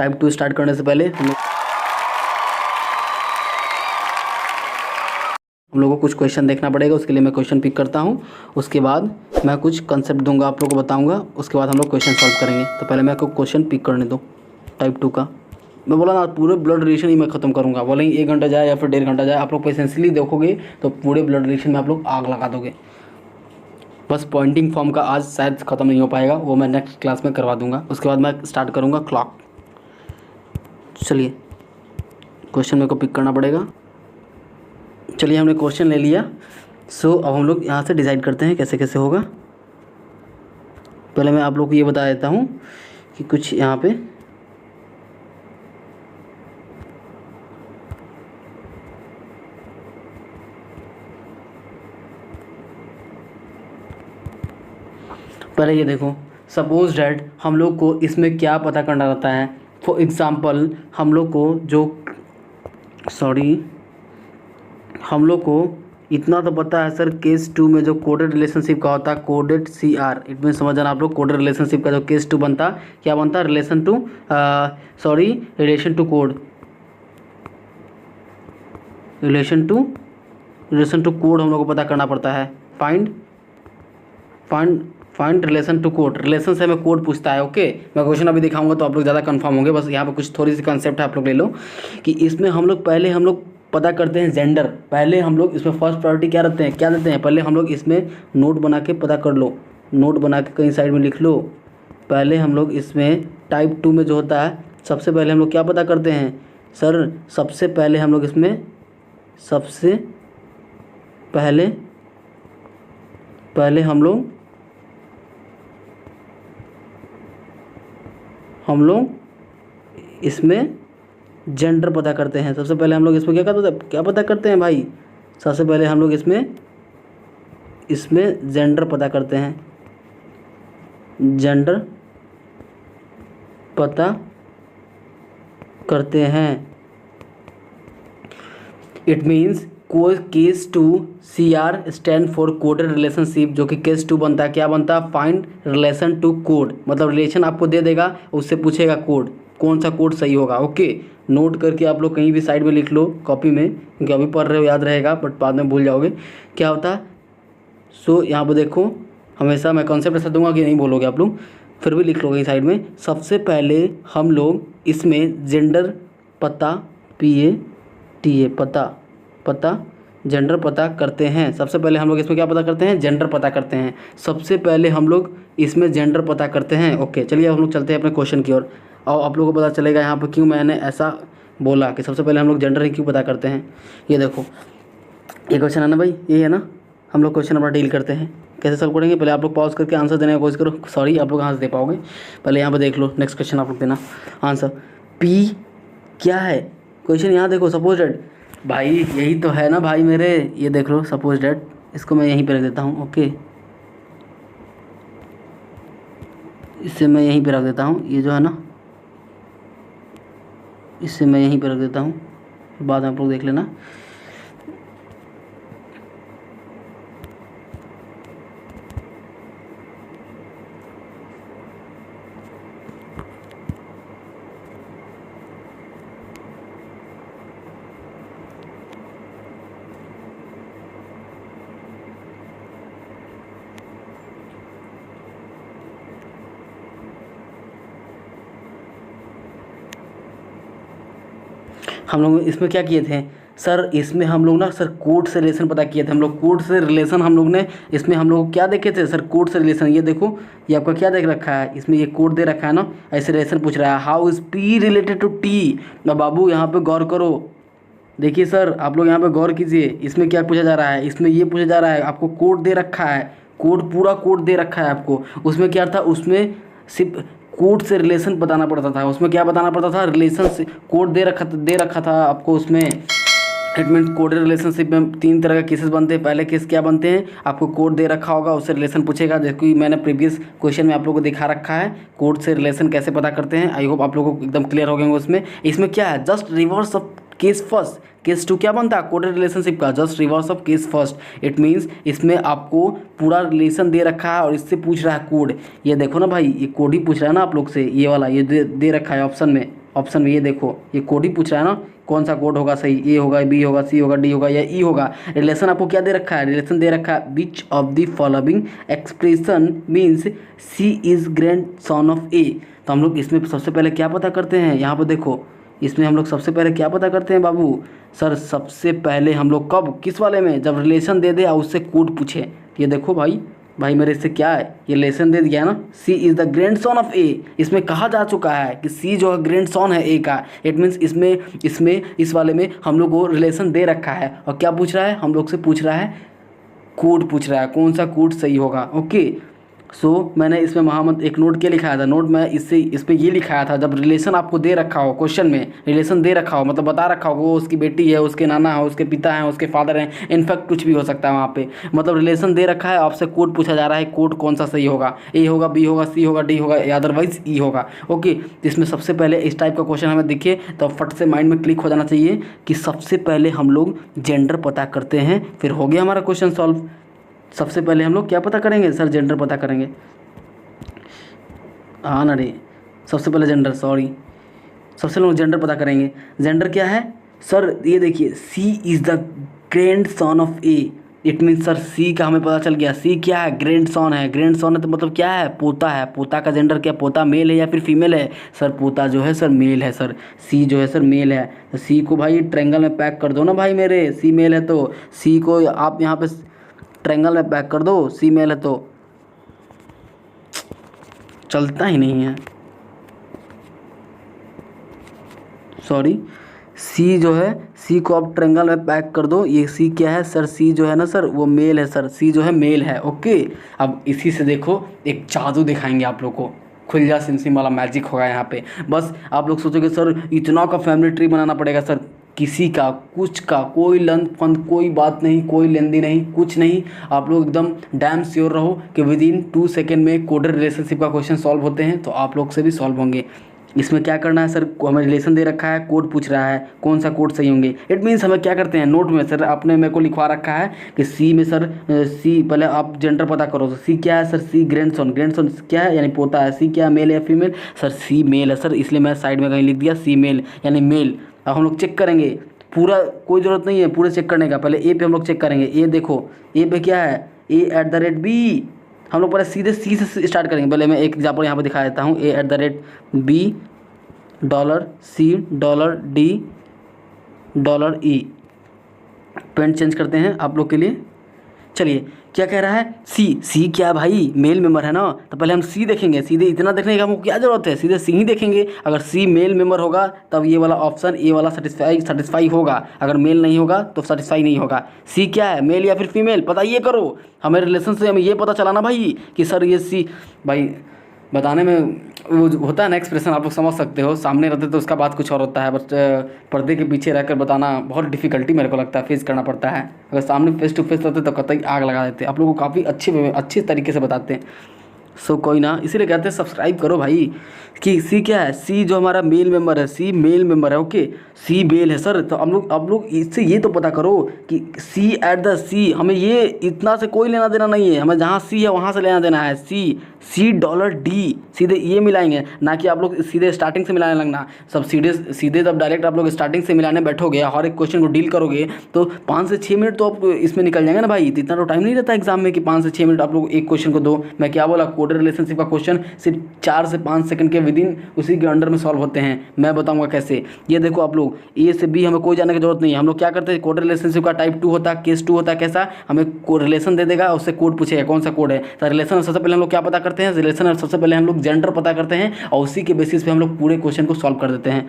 Type 2 start करने से पहले हम लोगों को कुछ क्वेश्चन देखना पड़ेगा। उसके लिए मैं क्वेश्चन पिक करता हूँ, उसके बाद मैं कुछ कंसेप्ट दूंगा, आप लोगों को बताऊंगा, उसके बाद हम लोग क्वेश्चन सॉल्व करेंगे। तो पहले मैं आपको क्वेश्चन पिक करने दो टाइप 2 का। मैं बोला ना पूरे ब्लड रिलेशन ही मैं ख़त्म करूँगा, बोले 1 घंटा जाए या फिर 1.5 घंटा जाए, आप लोग पेशेंसली देखोगे तो पूरे ब्लड रिलेशन में आप लोग आग लगा दोगे। बस पॉइंटिंग फॉर्म का आज शायद ख़त्म नहीं हो पाएगा, वो मैं नेक्स्ट क्लास में करवा दूंगा। उसके बाद मैं स्टार्ट करूँगा क्लॉक। चलिए क्वेश्चन मेरे को पिक करना पड़ेगा। चलिए हमने क्वेश्चन ले लिया। सो अब हम लोग यहाँ से डिसाइड करते हैं कैसे कैसे होगा। पहले मैं आप लोग को ये बता देता हूँ कि कुछ यहाँ पे पहले ये देखो, सपोज डैट हम लोग को इसमें क्या पता करना रहता है। फॉर एग्ज़ाम्पल हम लोग को इतना तो पता है सर, केस 2 में जो कोडेड रिलेशनशिप का होता है, कोडेड CR, इट मीन समझ जाना आप लोग, कोडेड रिलेशनशिप का जो केस 2 बनता, क्या बनता, रिलेशन टू कोड हम लोग को पता करना पड़ता है। Find relation to code, relation से हमें कोड पूछता है। ओके, मैं क्वेश्चन अभी दिखाऊंगा तो आप लोग ज़्यादा कंफर्म होंगे। बस यहाँ पे कुछ थोड़ी सी कंसेप्ट है, आप लोग ले लो कि इसमें हम लोग पहले पता करते हैं जेंडर। पहले हम लोग इसमें फर्स्ट प्रायोरिटी क्या देते हैं, पहले हम लोग इसमें नोट बना के पता कर लो, नोट बना के कहीं साइड में लिख लो। पहले हम लोग इसमें टाइप 2 में जो होता है, सबसे पहले हम लोग क्या पता करते हैं सर, सबसे पहले हम लोग इसमें जेंडर पता करते हैं। सबसे पहले हम लोग इसमें क्या पता करते हैं भाई, सबसे पहले हम लोग इसमें जेंडर पता करते हैं, जेंडर पता करते हैं। It means case 2 CR stand for coded relationship, जो कि केस 2 बनता है, क्या बनता है, फाइंड रिलेशन टू कोड, मतलब रिलेशन आपको दे देगा, उससे पूछेगा कोड, कौन सा कोड सही होगा। ओके, नोट करके आप लोग कहीं भी साइड में लिख लो कॉपी में, क्योंकि अभी पढ़ रहे हो याद रहेगा बट बाद में भूल जाओगे क्या होता है। सो यहाँ पर देखो, हमेशा मैं कॉन्सेप्ट ऐसा दूंगा कि नहीं बोलोगे आप लोग, फिर भी लिख लो कहीं साइड में। सबसे पहले हम लोग इसमें जेंडर पता जेंडर पता करते हैं। सबसे पहले हम लोग इसमें क्या पता करते हैं, जेंडर पता करते हैं। सबसे पहले हम लोग इसमें जेंडर पता करते हैं। ओके, चलिए हम लोग चलते हैं अपने क्वेश्चन की ओर, और आप लोगों को पता चलेगा यहाँ पर क्यों मैंने ऐसा बोला कि सबसे पहले हम लोग जेंडर ही क्यों पता करते हैं। ये देखो, ये क्वेश्चन है ना भाई, ये है ना, हम लोग क्वेश्चन अपना डील करते हैं, कैसे सॉल्व करेंगे। पहले आप लोग पॉज करके आंसर देने की कोशिश करो। सॉरी, आप लोग आंसर दे पाओगे, पहले यहाँ पर देख लो। नेक्स्ट क्वेश्चन आप लोग देना आंसर। P क्या है, क्वेश्चन यहाँ देखो, सपोज डेट, भाई यही तो है ना भाई मेरे, ये देख लो सपोज डेट, इसको मैं यहीं पे रख देता हूँ। ओके, इससे मैं यहीं पे रख देता हूँ, ये जो है ना, इससे मैं यहीं पे रख देता हूँ, बाद में आप लोग देख लेना। हम लोग इसमें क्या किए थे सर, इसमें हम लोग ना सर कोड से रिलेशन पता किए थे। हम लोग कोड से रिलेशन हम लोग ने इसमें हम लोग क्या देखे थे सर, कोड से रिलेशन। ये देखो, ये आपका क्या देख रखा है, इसमें ये कोड दे रखा है ना, ऐसे रिलेशन पूछ रहा है, how is P related to T। ना बाबू यहाँ पे गौर करो, देखिए सर आप लोग यहाँ पे गौर कीजिए, इसमें क्या पूछा जा रहा है, इसमें ये पूछा जा रहा है, आपको कोड दे रखा है, कोड पूरा कोड दे रखा है आपको। उसमें क्या था, उसमें सिर्फ कोड से रिलेशन बताना पड़ता था। उसमें क्या बताना पड़ता था, रिलेशन से कोड दे रखा था आपको उसमें। इट मीन्स कोडेड रिलेशनशिप में 3 तरह के केसेस बनते हैं। पहले केस क्या बनते हैं, आपको कोड दे रखा होगा, उससे रिलेशन पूछेगा, जैसे कि मैंने प्रीवियस क्वेश्चन में आप लोगों को दिखा रखा है, कोड से रिलेशन कैसे पता करते हैं। आई होप आप लोगों को एकदम क्लियर हो गए होंगे। इसमें क्या है, just reverse of case first. Case 2 क्या बनता है, कोडेड रिलेशनशिप का just reverse of case first. It means इसमें आपको पूरा रिलेशन दे रखा है और इससे पूछ रहा है कोड। ये देखो ना भाई, ये कोड ही पूछ रहा है ना आप लोग से, ये वाला ये दे रखा है ऑप्शन में, ऑप्शन में ये देखो, ये कोड ही पूछ रहा है ना, कौन सा कोड होगा सही, ए होगा, बी होगा, सी होगा, डी होगा या ई होगा। रिलेशन आपको क्या दे रखा है, रिलेशन दे रखा है which of the following expression means C is grandson of A. तो हम लोग इसमें सबसे पहले क्या पता करते हैं, यहाँ पर देखो, इसमें हम लोग सबसे पहले क्या पता करते हैं बाबू, सर सबसे पहले हम लोग कब, किस वाले में, जब रिलेशन दे दे और उससे कोड पूछे। ये देखो भाई, भाई मेरे इससे क्या है, ये लेसन दे दिया ना, C is the grandson of A. इसमें कहा जा चुका है कि सी जो है ग्रैंड सन है ए का। इट मीन्स इसमें इस वाले में हम लोग को रिलेशन दे रखा है और क्या पूछ रहा है, हम लोग से पूछ रहा है कोड पूछ रहा है, कौन सा कोड सही होगा। ओके, सो मैंने इसमें मोहम्मद एक नोट क्या लिखाया था, नोट में इसमें ये लिखाया था, जब रिलेशन आपको दे रखा हो, क्वेश्चन में रिलेशन दे रखा हो, मतलब बता रखा हो वो उसकी बेटी है, उसके नाना है, उसके पिता हैं, उसके फादर हैं, इनफैक्ट कुछ भी हो सकता है वहाँ पे, मतलब रिलेशन दे रखा है, आपसे कोड पूछा जा रहा है, कोड कौन सा सही होगा, ए होगा, बी होगा, सी होगा, डी होगा या अदरवाइज ई होगा। ओके, तो इसमें सबसे पहले इस टाइप का क्वेश्चन हमें दिखे तो फट से माइंड में क्लिक हो जाना चाहिए कि सबसे पहले हम लोग जेंडर पता करते हैं, फिर हो गया हमारा क्वेश्चन सॉल्व। सबसे पहले हम लोग क्या पता करेंगे, सर जेंडर पता करेंगे, हाँ ना रे, सबसे पहले जेंडर, सॉरी, सबसे लोग जेंडर पता करेंगे। जेंडर क्या है सर, ये देखिए C is the grandson of A. It means sir C का हमें पता चल गया, सी क्या है, ग्रैंड सन है। ग्रैंड सन है तो मतलब क्या है, पोता है। पोता का जेंडर क्या, पोता मेल है या फिर फीमेल है, सर पोता जो है सर मेल है सर। सी जो है सर मेल है, तो सी को भाई ट्रायंगल में पैक कर दो ना भाई मेरे, सी मेल है तो सी को आप यहाँ पे ट्रायंगल में पैक कर दो, सी मेल है तो चलता ही नहीं है, सॉरी। सी जो है, सी को आप ट्रायंगल में पैक कर दो, ये सी क्या है सर, सी जो है ना सर वो मेल है सर, सी जो है मेल है। ओके, अब इसी से देखो एक जादू दिखाएंगे आप लोग को, खुल जा सिम सिम वाला मैजिक होगा यहाँ पे। बस आप लोग सोचोगे सर इतना का फैमिली ट्री बनाना पड़ेगा, सर किसी का कुछ का कोई लन फंद कोई बात नहीं, कोई लेंदी नहीं, कुछ नहीं। आप लोग एकदम डैम श्योर रहो कि विद इन 2 सेकेंड में कोडर रिलेशनशिप का क्वेश्चन सॉल्व होते हैं, तो आप लोग से भी सॉल्व होंगे। इसमें क्या करना है सर, हमें रिलेशन दे रखा है, कोड पूछ रहा है, कौन सा कोड सही होंगे। इट मीन्स हमें क्या करते हैं, नोट में सर आपने मेरे को लिखवा रखा है कि सी में सर सी, पहले आप जेंडर पता करो, तो सी क्या है सर, सी ग्रैंड सन। ग्रैंड सन क्या है, यानी पोता है। सी क्या है, मेल या फीमेल, सर सी मेल है सर, इसलिए मैं साइड में कहीं लिख दिया सी मेल यानी मेल। अब हम लोग चेक करेंगे पूरा, कोई ज़रूरत नहीं है पूरे चेक करने का, पहले ए पे हम लोग चेक करेंगे। ए देखो, ए पे क्या है, A@B। हम लोग पहले सीधे सी से स्टार्ट करेंगे। पहले मैं एक एग्जाम्पल यहाँ पर दिखा देता हूँ, A@B $C $D $E। Paint change करते हैं आप लोग के लिए। चलिए क्या कह रहा है, सी क्या भाई, मेल मेंबर है ना, तो पहले हम सी देखेंगे। सीधे इतना देखने का हमको क्या ज़रूरत है, सीधे सी ही देखेंगे। अगर सी मेल मेंबर होगा तब ये वाला ऑप्शन, ए वाला सेटिस्फाई होगा, अगर मेल नहीं होगा तो सेटिस्फाई नहीं होगा। सी क्या है, मेल या फिर फीमेल, पता ये करो। हमें रिलेशन से हमें ये पता चला ना भाई कि सर ये सी, भाई बताने में वो होता है ना एक्सप्रेशन, आप लोग समझ सकते हो, सामने रहते तो उसका बात कुछ और होता है, बट पर्दे के पीछे रहकर बताना बहुत डिफ़िकल्टी मेरे को लगता है फेस करना पड़ता है। अगर सामने फेस टू फेस रहते तो कतई आग लगा देते, आप लोगों को काफ़ी अच्छे तरीके से बताते हैं। सो कोई ना, इसीलिए कहते हैं सब्सक्राइब करो भाई। कि सी क्या है, सी जो हमारा मेल मेंबर है, सी मेल मेंबर है। ओके, सी मेल है सर, तो आप लोग इससे ये तो पता करो कि C@C, हमें ये इतना से कोई लेना देना नहीं है, हमें जहाँ सी है वहाँ से लेना देना है। $C सीधे ये मिलाएंगे, ना कि आप लोग सीधे स्टार्टिंग से मिलाने लगना। सब सीधे जब डायरेक्ट आप लोग स्टार्टिंग से मिलाने बैठोगे, हर एक क्वेश्चन को डील करोगे तो 5 से 6 मिनट तो आप इसमें निकल जाएंगे ना भाई। इतना तो टाइम नहीं रहता एग्जाम में कि 5 से 6 मिनट आप लोग एक क्वेश्चन को दो। मैं क्या बोला, कोडर रिलेशनशिप का क्वेश्चन सिर्फ 4 से 5 सेकंड के विदिन उसी के अंडर में सॉल्व होते हैं। मैं बताऊंगा कैसे। ये देखो आप लोग, ए से बी हमें कोई जाने की जरूरत नहीं है। हम लोग क्या करते हैं, कोडर रिलेशनशिप का टाइप 2 होता है, केस 2 होता है। कैसा, हमें रिलेशन दे देगा, उससे कोड पूछेगा कौन सा कोड है। तो रिलेशन सबसे पहले हम लोग क्या पता करते हैं, रिलेशन सबसे पहले हम लोग जेंडर पता करते हैं और उसी के बेसिस पे हम लोग पूरे क्वेश्चन को सॉल्व कर देते हैं।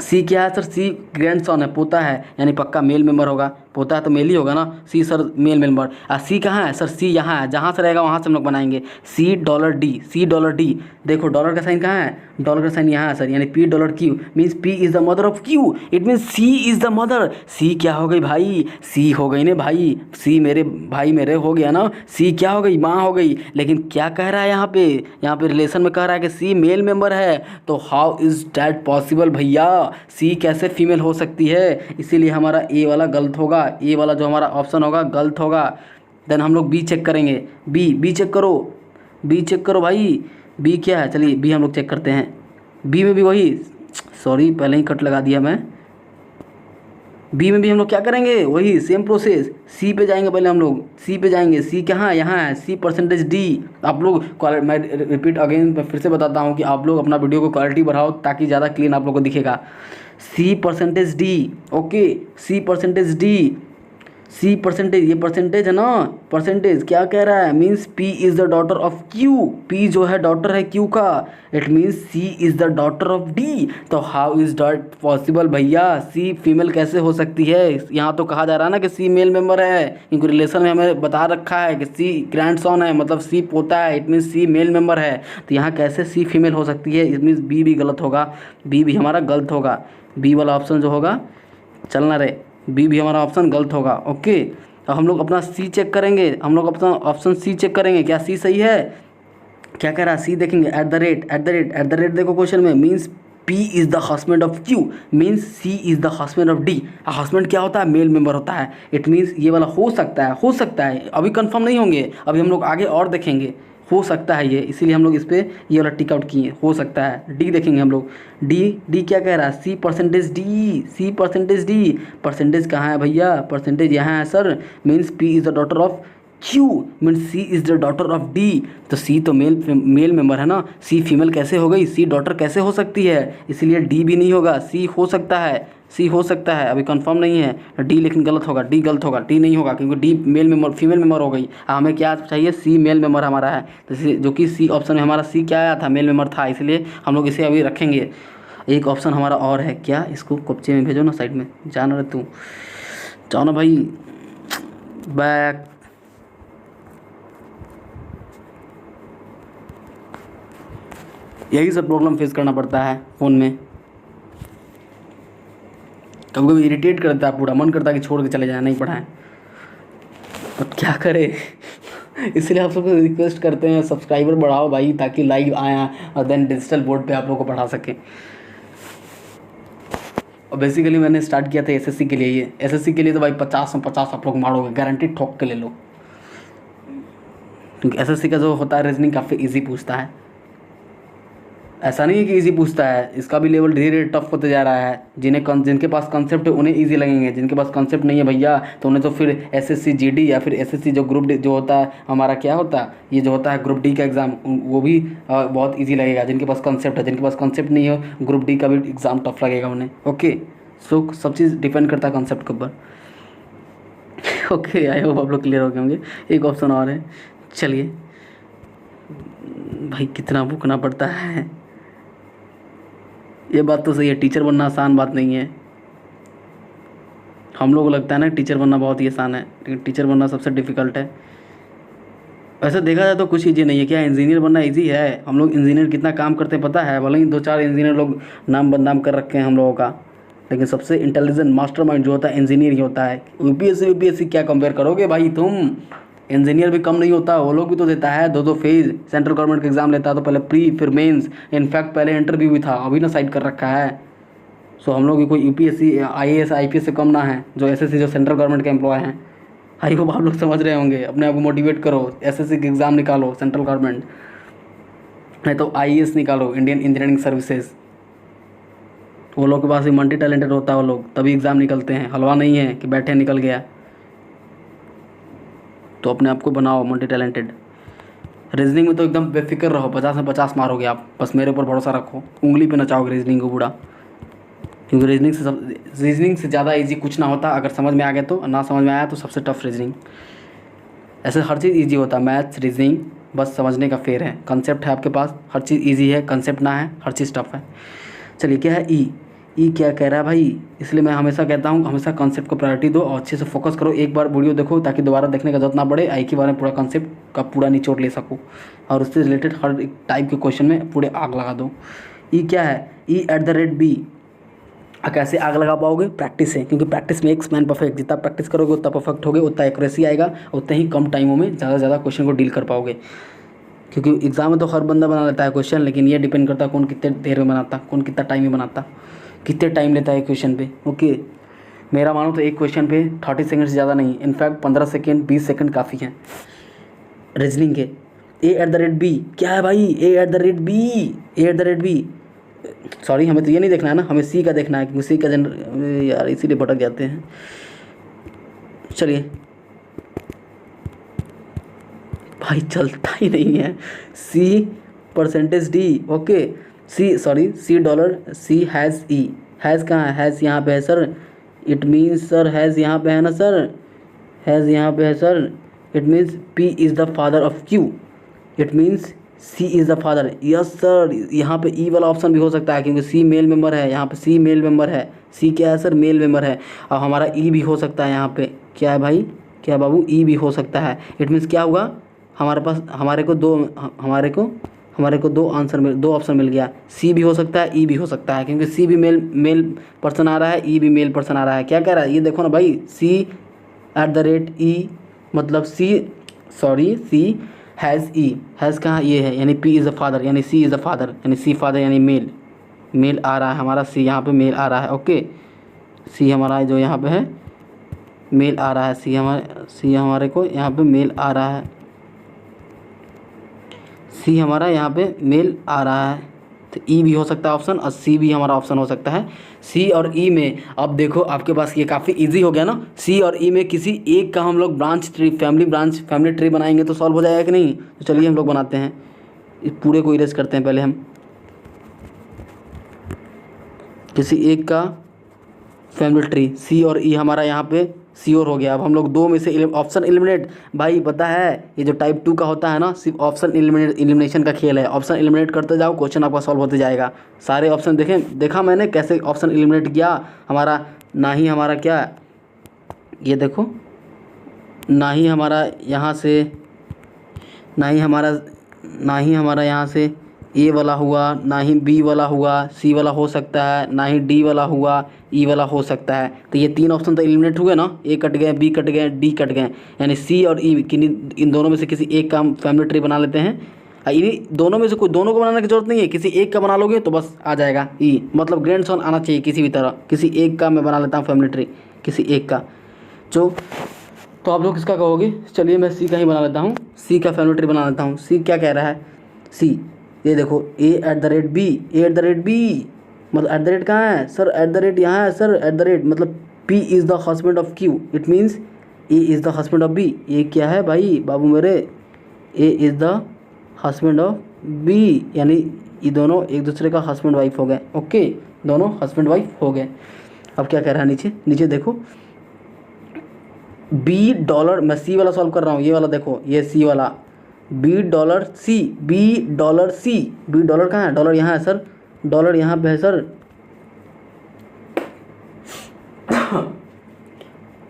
सी क्या है सर, सी ग्रैंड सन है, पोता है, यानी पक्का मेल मेंबर होगा। पोता है तो मेल ही होगा ना। सी सर मेल मेंबर। सी कहाँ है सर, सी यहाँ है, जहाँ से रहेगा वहाँ से हम लोग बनाएंगे। $C देखो डॉलर का साइन कहाँ है, डॉलर का साइन यहाँ है सर, यानी P$Q means P is the mother of Q। It means C is the mother. C क्या हो गई भाई, C हो गई ना भाई, C मेरे भाई मेरे हो गया ना। C क्या हो गई, माँ हो गई। लेकिन क्या कह रहा है यहाँ पे रिलेशन में कह रहा है कि C मेल मेंबर है, तो हाउ इज़ डैट पॉसिबल भैया, C कैसे फीमेल हो सकती है। इसीलिए हमारा ए वाला गलत होगा, ए वाला जो हमारा ऑप्शन होगा गलत होगा। देन हम लोग बी चेक करेंगे। बी चेक करो भाई, बी क्या है, चलिए बी हम लोग चेक करते हैं। बी में भी वही सॉरी पहले ही कट लगा दिया मैं। बी में भी हम लोग क्या करेंगे, वही सेम प्रोसेस। सी पे जाएंगे, पहले हम लोग सी पे जाएंगे। सी कहाँ, यहाँ है सी परसेंटेज डी। आप लोग मैं रिपीट अगेन फिर से बताता हूँ कि आप लोग अपना वीडियो को क्वालिटी बढ़ाओ ताकि ज़्यादा क्लीन आप लोग को दिखेगा। C percentage D, okay C percentage D, C percentage, ये परसेंटेज है ना, परसेंटेज क्या कह रहा है, means P is the daughter of Q. P जो है डॉटर है क्यू का, it means C is the daughter of D. तो हाउ इज़ डॉट पॉसिबल भैया, सी फीमेल कैसे हो सकती है। यहाँ तो कहा जा रहा है ना कि सी मेल मेंबर है, क्योंकि रिलेशन में हमें बता रखा है कि सी ग्रैंडसन है, मतलब सी पोता है, it means C male member है। तो यहाँ कैसे सी फीमेल हो सकती है, इट मीन्स बी भी गलत होगा, बी भी हमारा गलत होगा। बी वाला ऑप्शन जो होगा चलना रहे, बी भी हमारा ऑप्शन गलत होगा। ओके, तो हम लोग अपना सी चेक करेंगे, हम लोग अपना ऑप्शन सी चेक करेंगे, क्या सी सही है। क्या कह रहा है सी, देखेंगे एट द रेट देखो क्वेश्चन में, means P is the husband of Q, means C is the husband of D. Husband क्या होता है, मेल मेंबर होता है। इट मीन्स ये वाला हो सकता है, अभी कंफर्म नहीं होंगे, अभी हम लोग आगे और देखेंगे, हो सकता है ये, इसीलिए हम लोग इस पर ये वाला टिक आउट किए, हो सकता है। डी देखेंगे हम लोग, डी क्या कह रहा है, C percentage D, C percentage D. Percentage कहाँ है भैया, परसेंटेज यहाँ है sir, means P is the daughter of Q, means C is the daughter of D. तो सी तो मेल मेंबर है ना, सी फीमेल कैसे हो गई, सी डॉटर कैसे हो सकती है, इसलिए डी भी नहीं होगा, सी हो सकता है, सी हो सकता है, अभी कंफर्म नहीं है। डी लेकिन गलत होगा, डी गलत होगा, डी नहीं होगा, क्योंकि D male member female member हो गई। हमें क्या चाहिए, सी मेल मेंबर हमारा है, तो जो कि सी ऑप्शन में हमारा सी क्या आया था, मेल मेंबर था, इसलिए हम लोग इसे अभी रखेंगे। एक ऑप्शन हमारा और है, क्या, इसको कपचे में भेजो ना, साइड में जाना रहे तू, जाओ ना भाई, बैक। यही सब प्रॉब्लम फेस करना पड़ता है फ़ोन में, कभी कभी इरिटेट करता है, पूरा मन करता है कि छोड़ के चले जाए, नहीं पढ़ाएं, अब क्या करें। इसलिए आप सबको रिक्वेस्ट करते हैं सब्सक्राइबर बढ़ाओ भाई, ताकि लाइव आया और देन डिजिटल बोर्ड पे आप लोग को पढ़ा सकें। और बेसिकली मैंने स्टार्ट किया था एसएससी के लिए, ये एसएससी के लिए तो भाई 50 में 50 आप लोग मारोगे गारंटी, ठोक के ले लो, क्योंकि एसएससी का जो होता है रीजनिंग काफ़ी इजी पूछता है, ऐसा नहीं है कि इजी पूछता है, इसका भी लेवल धीरे धीरे टफ होते जा रहा है। जिनके पास कंसेप्ट है उन्हें इजी लगेंगे, जिनके पास कंसेप्ट नहीं है भैया तो उन्हें तो फिर एसएससी जीडी या फिर एसएससी जो ग्रुप डी जो होता है हमारा, क्या होता है ये जो होता है ग्रुप डी का एग्ज़ाम, वो भी बहुत ईजी लगेगा जिनके पास कंसेप्ट है। जिनके पास कंसेप्ट नहीं है ग्रुप डी का भी एग्ज़ाम टफ लगेगा उन्हें। ओके, सो सब चीज़ डिपेंड करता है कंसेप्ट के ऊपर। ओके, आई होप आप लोग क्लियर हो गए होंगे। एक ऑप्शन और है, चलिए भाई कितना भूखना पड़ता है, ये बात तो सही है, टीचर बनना आसान बात नहीं है। हम लोग को लगता है ना टीचर बनना बहुत ही आसान है, लेकिन टीचर बनना सबसे डिफ़िकल्ट है। वैसे देखा जाए तो कुछ ईजी नहीं है, क्या इंजीनियर बनना ईजी है। हम लोग इंजीनियर कितना काम करते हैं पता है, भले ही 2-4 इंजीनियर लोग नाम बदनाम कर रखे हैं हम लोगों का, लेकिन सबसे इंटेलिजेंट मास्टरमाइंड जो होता है इंजीनियर ही होता है। यूपीएससी क्या कंपेयर करोगे भाई तुम, इंजीनियर भी कम नहीं होता, वो लोग भी तो देता है 2-2 फेज, सेंट्रल गवर्नमेंट का एग्जाम लेता है तो पहले प्री फिर मेंस, इनफैक्ट पहले इंटरव्यू भी था, अभी ना साइड कर रखा है। सो हम लोग भी कोई यूपीएससी आईएएस आईपीएस से कम ना है, जो एसएससी जो सेंट्रल गवर्नमेंट के एम्प्लॉय हैं। आई होप आप लोग समझ रहे होंगे, अपने आप को मोटिवेट करो, एसएससी के एग्ज़ाम निकालो सेंट्रल गवर्नमेंट, नहीं तो आईएएस निकालो इंडियन इंजीनियरिंग सर्विसेज। वो लोग के पास भी मल्टी टैलेंटेड होता है, वो लोग तभी एग्ज़ाम निकलते हैं, हलवा नहीं है कि बैठे निकल गया। तो अपने आप को बनाओ मल्टी टैलेंटेड। रीजनिंग में तो एकदम बेफिक्र रहो, 50 में 50 मारोगे आप, बस मेरे ऊपर भरोसा रखो, उंगली पे नचाओगे रीजनिंग को पूरा, क्योंकि रीजनिंग से ज़्यादा इजी कुछ ना होता। अगर समझ में आ गया तो, ना समझ में आया तो सबसे टफ रीजनिंग। ऐसे हर चीज़ इजी होता है, मैथ्स रीजनिंग बस समझने का फेर है, कंसेप्ट है आपके पास, हर चीज़ इजी है, कंसेप्ट ना है हर चीज़ टफ है। चलिए क्या है ई क्या कह रहा है भाई, इसलिए मैं हमेशा कहता हूँ हमेशा कंसेप्ट को प्रायोरिटी दो और अच्छे से फोकस करो, एक बार वीडियो देखो ताकि दोबारा देखने का जरूरत ना पड़े, आई के बारे में पूरा कंसेप्ट का पूरा निचोड़ ले सको और उससे रिलेटेड हर एक टाइप के क्वेश्चन में पूरे आग लगा दो। ई क्या है, E@B। कैसे आग लगा पाओगे, प्रैक्टिस है, क्योंकि प्रैक्टिस मेक्स मैन परफेक्ट, जितना प्रैक्टिस करोगे उतना परफेक्ट होगे, उतना एक्यूरेसी आएगा, उतने ही कम टाइमों में ज़्यादा से ज़्यादा क्वेश्चन को डील कर पाओगे। क्योंकि एग्जाम में तो हर बंदा बना लेता है क्वेश्चन, लेकिन ये डिपेंड करता है कौन कितने देर में बनाता, कौन कितना टाइम में बनाता, कितने टाइम लेता है क्वेश्चन पे। ओके, मेरा मानो तो एक क्वेश्चन पे 30 सेकंड से ज़्यादा नहीं, इनफैक्ट 15 सेकंड 20 सेकंड काफ़ी हैं रीजनिंग के। A@B क्या है भाई, A@B सॉरी, हमें तो ये नहीं देखना है ना, हमें सी का देखना है, क्योंकि सी का यार इसीलिए भटक जाते हैं। चलिए भाई चलता ही नहीं है। C percentage D, okay. C sorry C dollar, C hash E, hash कहाँ है, हैज़ यहाँ पे है sir. It means sir hash यहाँ पे है ना सर, हैज़ यहाँ पे है sir. It means P is the father of Q, it means C is the father. Yes sir, यहाँ पे ई वाला ऑप्शन भी हो सकता है, क्योंकि सी मेल मेंबर है, यहाँ पे सी मेल मेंबर है। सी क्या है सर, मेल मेंबर है। और हमारा ई भी हो सकता है यहाँ पे, क्या है भाई, क्या है बाबू, ई भी हो सकता है। इट मीन्स क्या हुआ, हमारे पास हमारे को दो ऑप्शन मिल गया। सी भी हो सकता है, ई भी हो सकता है, क्योंकि सी भी मेल पर्सन आ रहा है, ई भी मेल पर्सन आ रहा है। क्या कह रहा है ये देखो ना भाई, सी एट द रेट ई, मतलब सी हैज़ ई, हैज़ कहाँ, ये है, यानी पी इज़ द फादर, यानी सी इज़ द फादर, यानी सी फादर, यानी मेल आ रहा है हमारा, सी यहाँ पे मेल आ रहा है। ओके, सी हमारा जो यहाँ पे है मेल आ रहा है, सी हमारे को यहाँ पे मेल आ रहा है, सी हमारा यहाँ पे मेल आ रहा है। तो ई भी हो सकता है ऑप्शन, और सी भी हमारा ऑप्शन हो सकता है। सी और ई में अब देखो आपके पास ये काफ़ी इजी हो गया ना। सी और ई में किसी एक का हम लोग फैमिली ट्री बनाएंगे तो सॉल्व हो जाएगा कि नहीं। तो चलिए हम लोग बनाते हैं, इस पूरे को इरेज करते हैं पहले हम। किसी एक का फैमिली ट्री, सी और ई हमारा यहाँ पे श्योर हो गया। अब हम लोग दो में से ऑप्शन एलिमिनेट, भाई पता है ये जो टाइप 2 का होता है ना, सिर्फ ऑप्शन एलिमिनेशन का खेल है। ऑप्शन एलिमिनेट करते जाओ, क्वेश्चन आपका सॉल्व होते जाएगा। सारे ऑप्शन देखा मैंने कैसे ऑप्शन एलिमिनेट किया। हमारा ना ही हमारा क्या, ये देखो, ना ही हमारा यहाँ से, ना ही हमारा यहाँ से ए वाला हुआ, ना ही बी वाला हुआ, सी वाला हो सकता है, ना ही डी वाला हुआ, ई वाला हो सकता है। तो ये तीन ऑप्शन तो एलिमिनेट हुए ना, ए कट गए, बी कट गए, डी कट गए, यानी सी और ई इन दोनों में से किसी एक का हम फैमिली ट्री बना लेते हैं। इन्हीं दोनों में से कोई दोनों को बनाने की जरूरत नहीं है, किसी एक का बना लोगे तो बस आ जाएगा ई, मतलब ग्रैंड सन आना चाहिए किसी भी तरह। किसी एक का मैं बना लेता हूँ फैमिली ट्री, किसी एक का जो, तो आप लोग किसका कहोगे। चलिए मैं सी का ही बना लेता हूँ, सी का फैमिली ट्री बना लेता हूँ। सी क्या कह रहा है, सी ये देखो, A at the rate B, A at the rate B, मतलब एट द रेट कहाँ है सर, एट द रेट यहाँ है सर, एट द रेट मतलब P is the husband of Q, it means A is the husband of B. ये क्या है भाई बाबू मेरे, A is the husband of B, यानी ये दोनों एक दूसरे का हस्बैंड वाइफ हो गए। ओके, दोनों हस्बैंड वाइफ हो गए। अब क्या कह रहा है नीचे देखो, बी डॉलर, मैं सी वाला सॉल्व कर रहा हूँ, ये वाला देखो, ये सी वाला, B dollar C, B dollar C, B dollar कहाँ है, डॉलर यहाँ है सर, डॉलर यहाँ पे है sir,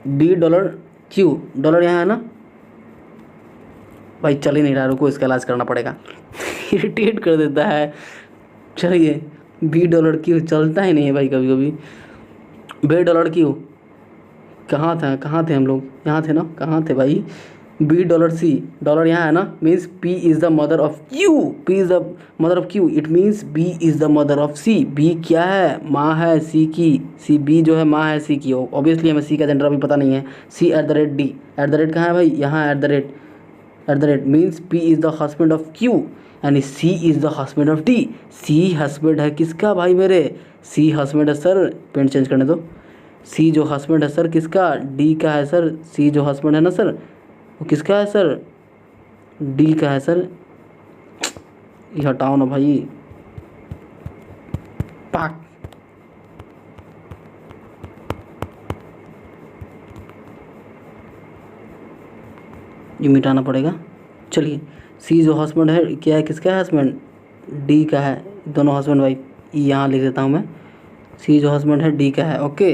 B dollar Q, dollar यहाँ है ना भाई, चल ही नहीं रहा, रुको इसका इलाज करना पड़ेगा। इरिटेट कर देता है। चलिए बी डॉलर क्यू चलता ही नहीं है भाई कभी कभी। बी डॉलर क्यू कहाँ थे हम लोग, यहाँ थे ना, कहाँ थे भाई, बी डॉलर सी, डॉलर यहाँ है ना, means P is the mother of Q, P is the mother of Q, it means B is the mother of C. B क्या है, माँ है सी की, सी बी जो है माँ है सी की। ऑब्वियसली हमें सी का जेंडर अभी पता नहीं है। C at the rate D, at the rate कहाँ है भाई, यहाँ at the rate means P is the husband of Q, यानी C is the husband of D. C husband है किसका भाई मेरे, सी हस्बैंड है सर, पेंट चेंज करने दो, सी जो हस्बैंड है सर किसका, डी का है सर। सी जो हस्बैंड है ना सर, वो किसका है सर, डी का है सर। ये हटाओ ना भाई, पाक, ये मिटाना पड़ेगा। चलिए सी जो हस्बैंड है क्या है, किसका है हस्बैंड, डी का है, दोनों हस्बैंड वाइफ। यहाँ लिख देता हूँ मैं, सी जो हस्बैंड है डी का है। ओके,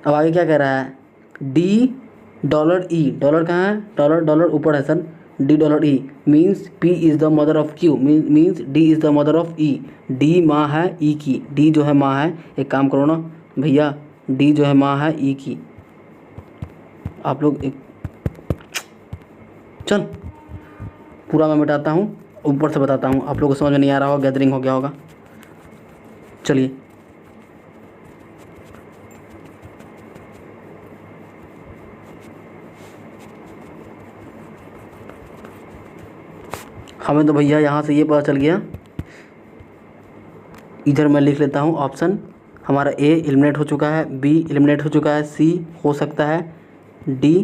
अब आगे क्या कह रहा है, डी डॉलर ई, डॉलर कहाँ है, डॉलर ऊपर है sir, D dollar E means P is the mother of Q, means D is the mother of E. D माँ है ई की, डी जो है माँ है, एक काम करो ना भैया, डी जो है माँ है ई की। आप लोग एक चल पूरा मैं मिटाता हूँ, ऊपर से बताता हूँ, आप लोगों को समझ में नहीं आ रहा होगा, गैदरिंग हो गया होगा। चलिए हमें तो भैया यहाँ से ये पता चल गया इधर मैं लिख लेता हूँ ऑप्शन, हमारा ए एलिमिनेट हो चुका है, बी एलिमिनेट हो चुका है, सी हो सकता है, डी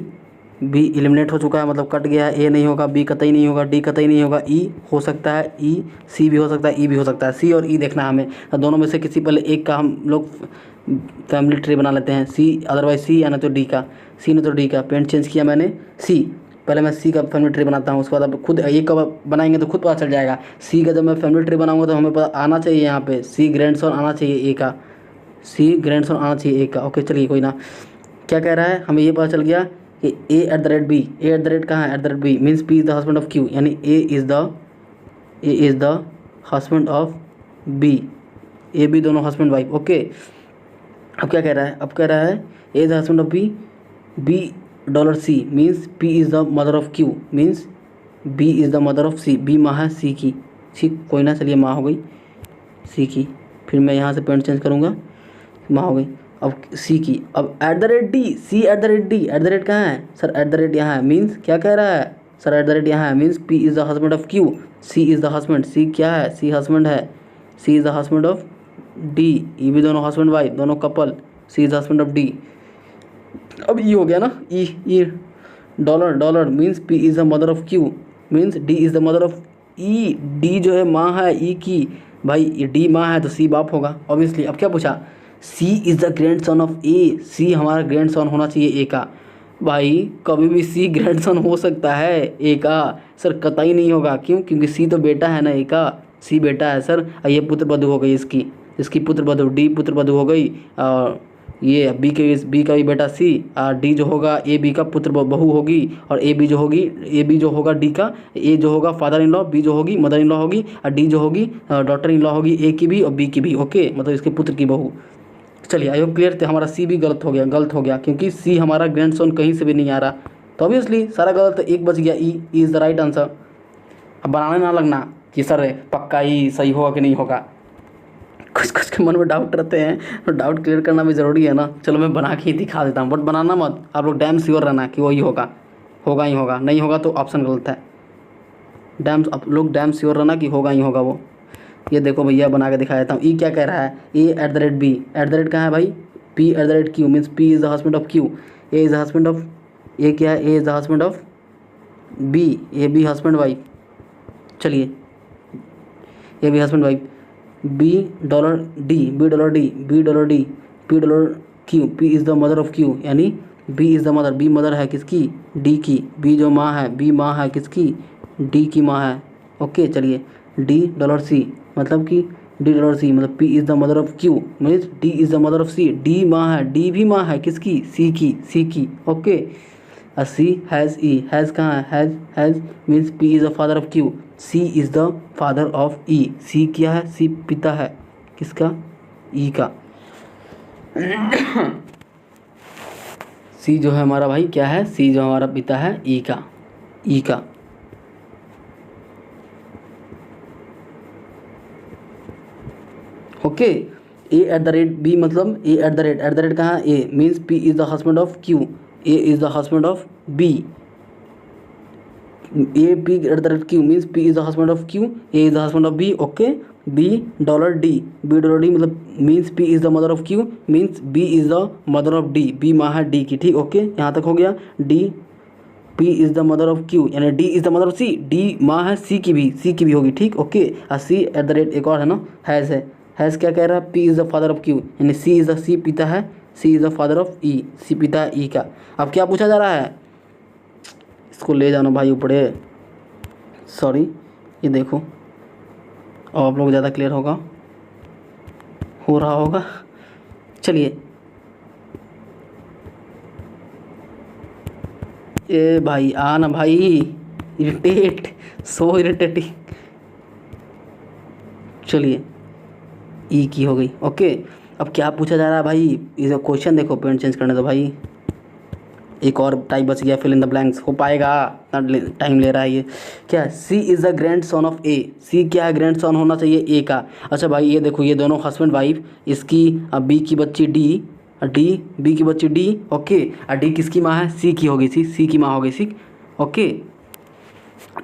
बी एलिमिनेट हो चुका है मतलब कट गया है, ए नहीं होगा, बी कतई नहीं होगा, डी कतई नहीं होगा, ई हो सकता है, ई सी भी हो सकता है, ई भी हो सकता है। सी और ई देखना है हमें, तो दोनों में से किसी पहले एक का हम लोग फैमिली ट्री बना लेते हैं, सी अदरवाइज सी या ना तो डी का, सी ना तो डी का। पेन चेंज किया मैंने, सी पहले मैं सी का फैमिली ट्री बनाता हूँ, उसके बाद अब खुद एक का बनाएंगे तो खुद पता चल जाएगा। सी का जब मैं फैमिली ट्री बनाऊंगा तो हमें पता आना चाहिए, यहाँ पे सी ग्रैंडसन आना चाहिए ए का, सी ग्रैंडसन आना चाहिए ए का। ओके चलिए कोई ना, क्या कह रहा है हमें ये पता चल गया कि A at the rate B, A at the rate कहाँ है, at the rate B means P is the husband of Q, यानी A is the husband of B, A B दोनों हस्बैंड वाइफ। ओके अब क्या कह रहा है, अब कह रहा है A is the husband of B, B dollar C means P is the mother of Q, means B is the mother of C, B माँ है सी की, सी कोई ना चलिए माँ हो गई सी की, फिर मैं यहाँ से पेंट चेंज करूँगा, माँ हो गई अब सी की। अब at the rate D, C at the rate D, at the rate कहाँ है सर, एट द रेट यहाँ है, मीन्स क्या कह रहा है सर, एट द रेट यहाँ है means P is the husband of Q, C is the husband, C क्या है, सी हस्बैंड है, C is the husband of D, ये भी दोनों हस्बैंड वाइफ दोनों couple, C is the husband of D. अब ई हो गया ना, E dollar, dollar means P is the mother of Q, means D is the mother of E, D जो है माँ है ई की, भाई डी माँ है तो सी बाप होगा ऑब्वियसली। अब क्या पूछा, C is the grandson of A, C हमारा ग्रैंड सन होना चाहिए ए का, भाई कभी भी सी ग्रैंड सन हो सकता है ए का सर, कतई नहीं होगा, क्यों, क्योंकि सी तो बेटा है ना ए का, सी बेटा है सर, ये पुत्र वधू हो गई इसकी पुत्र वधू, डी पुत्र वधू हो गई, और ये बी का भी बेटा सी, और डी जो होगा ए बी का पुत्र बहू होगी, और ए बी जो होगा डी का, ए जो होगा फादर इन लॉ, बी जो होगी मदर इन लॉ होगी, और डी जो होगी डॉटर इन लॉ होगी ए की भी और बी की भी। ओके मतलब इसके पुत्र की बहू। चलिए आई होप क्लियर थे, हमारा सी भी गलत हो गया क्योंकि सी हमारा ग्रैंडसन कहीं से भी नहीं आ रहा, तो ऑब्वियसली सारा गलत, एक बच गया, E is the right answer. अब बनाने ना लगना कि सर पक्का ही सही होगा कि नहीं होगा, कुछ के मन में डाउट रहते हैं, तो डाउट क्लियर करना भी ज़रूरी है ना। चलो मैं बना के ही दिखा देता हूँ, बट बनाना मत, आप लोग डैम श्योर रहना कि वही होगा ही होगा, नहीं होगा तो ऑप्शन गलत है, आप लोग डैम श्योर रहना कि होगा ही होगा वो। ये देखो भैया बना के दिखा देता हूँ। ई क्या कह रहा है, A at the rate B, at the rate कहाँ है भाई, P at the rate Q means P is the husband of Q, A is the husband of, A क्या है, A is the husband of B, A B husband wife, चलिए A B husband wife, B dollar D, B dollar D, B dollar D, P dollar Q, P is the mother of Q, यानी B is the mother, B mother है किसकी, D की, B जो माँ है, B माँ है किसकी, डी की माँ है। ओके चलिए डी डॉलर सी मतलब कि डी डॉलर सी मतलब P is the mother of Q means D is the mother of C, D माँ है, डी भी माँ है किसकी, सी की। Okay C hash E, hash कहाँ है, hash means P is the father of Q, C is the father of E, C क्या है, सी पिता है किसका, ई का। सी जो है हमारा भाई क्या है, सी जो हमारा पिता है ई का। Okay A at the rate B मतलब ए एट द रेट कहाँ, A means P is the husband of Q, A is the husband of B, A P at the rate Q means P is the husband of Q, A is the husband of B. Okay B dollar D, B dollar D मतलब means P is the mother of Q means B is the mother of D, B माँ है D की, ठीक। Okay यहाँ तक हो गया, D P is the mother of Q यानी D is the mother of C, D माँ है सी की भी होगी, ठीक। ओके और सी एट द रेट एक और है ना, हैज़ है, हैज़ क्या कह रहा है, P is the father of Q यानी सी इज़ द, सी पिता है, C is the father of E, सी पिता है ई का। अब क्या पूछा जा रहा है, इसको ले जाना भाई ऊपरे, सॉरी ये देखो और आप लोग ज़्यादा क्लियर हो रहा होगा। चलिए ए भाई आना भाई, इरिटेट, सो इरिटेटिंग। चलिए ई की हो गई। ओके अब क्या पूछा जा रहा है भाई, ये क्वेश्चन देखो, पेन चेंज करने दो भाई, एक और टाइप बच गया, फिल इन द ब्लैंक्स हो पाएगा, टाइम ले रहा है ये। क्या, C is the grandson of A, C क्या है, ग्रैंड सन होना चाहिए ए का। अच्छा भाई ये देखो, ये दोनों हस्बैंड वाइफ, इसकी बी की बच्ची डी, बी की बच्ची डी। ओके और डी किसकी माँ है, सी की होगी, सी की माँ होगी सी। ओके